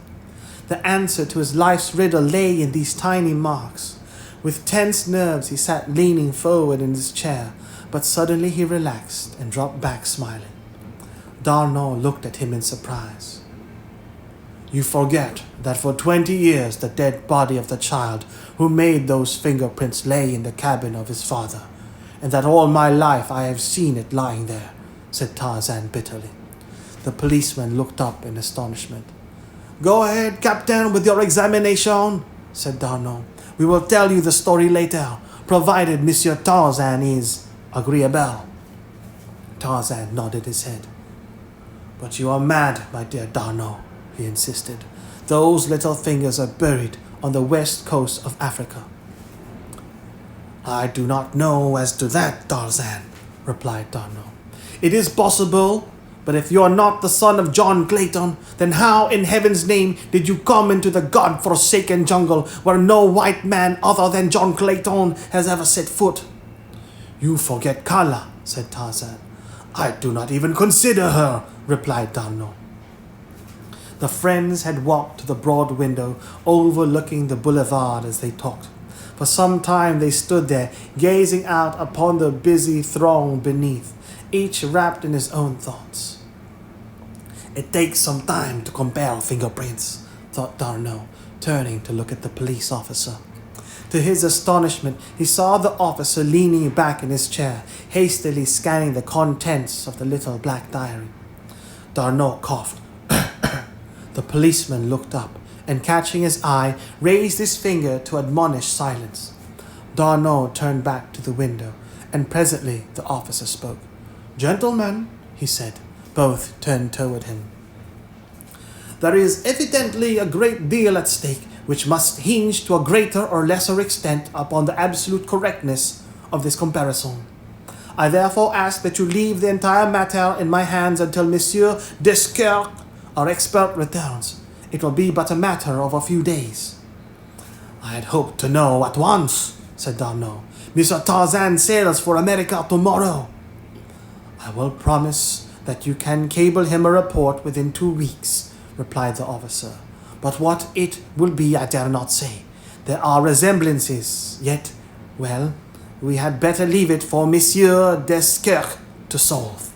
The answer to his life's riddle lay in these tiny marks. With tense nerves he sat leaning forward in his chair, but suddenly he relaxed and dropped back smiling. Darno looked at him in surprise. "You forget that for 20 years the dead body of the child who made those fingerprints lay in the cabin of his father, and that all my life I have seen it lying there," said Tarzan bitterly. The policeman looked up in astonishment. "Go ahead, Captain, with your examination," said Darno. "We will tell you the story later, provided Monsieur Tarzan is agreeable." Tarzan nodded his head. But you are mad, my dear D'Arnot, he insisted. Those little fingers are buried on the west coast of Africa. I do not know as to that, Tarzan, replied D'Arnot. It is possible, but if you are not the son of John Clayton, then how in heaven's name did you come into the God-forsaken jungle where no white man other than John Clayton has ever set foot? You forget Kala, said Tarzan. I do not even consider her, replied D'Arnot. The friends had walked to the broad window overlooking the boulevard as they talked. For some time they stood there, gazing out upon the busy throng beneath, each wrapped in his own thoughts. It takes some time to compare fingerprints, thought D'Arnot, turning to look at the police officer. To his astonishment, he saw the officer leaning back in his chair, hastily scanning the contents of the little black diary. D'Arnot coughed. The policeman looked up, and catching his eye, raised his finger to admonish silence. D'Arnot turned back to the window, and presently the officer spoke. Gentlemen, he said. Both turned toward him. There is evidently a great deal at stake, which must hinge to a greater or lesser extent upon the absolute correctness of this comparison. I therefore ask that you leave the entire matter in my hands until Monsieur Desquerque, our expert, returns. It will be but a matter of a few days. I had hoped to know at once, said D'Arnot. Monsieur Tarzan sails for America tomorrow. I will promise that you can cable him a report within 2 weeks, replied the officer. But what it will be I dare not say. There are resemblances, yet, well, we had better leave it for Monsieur Desquerque to solve.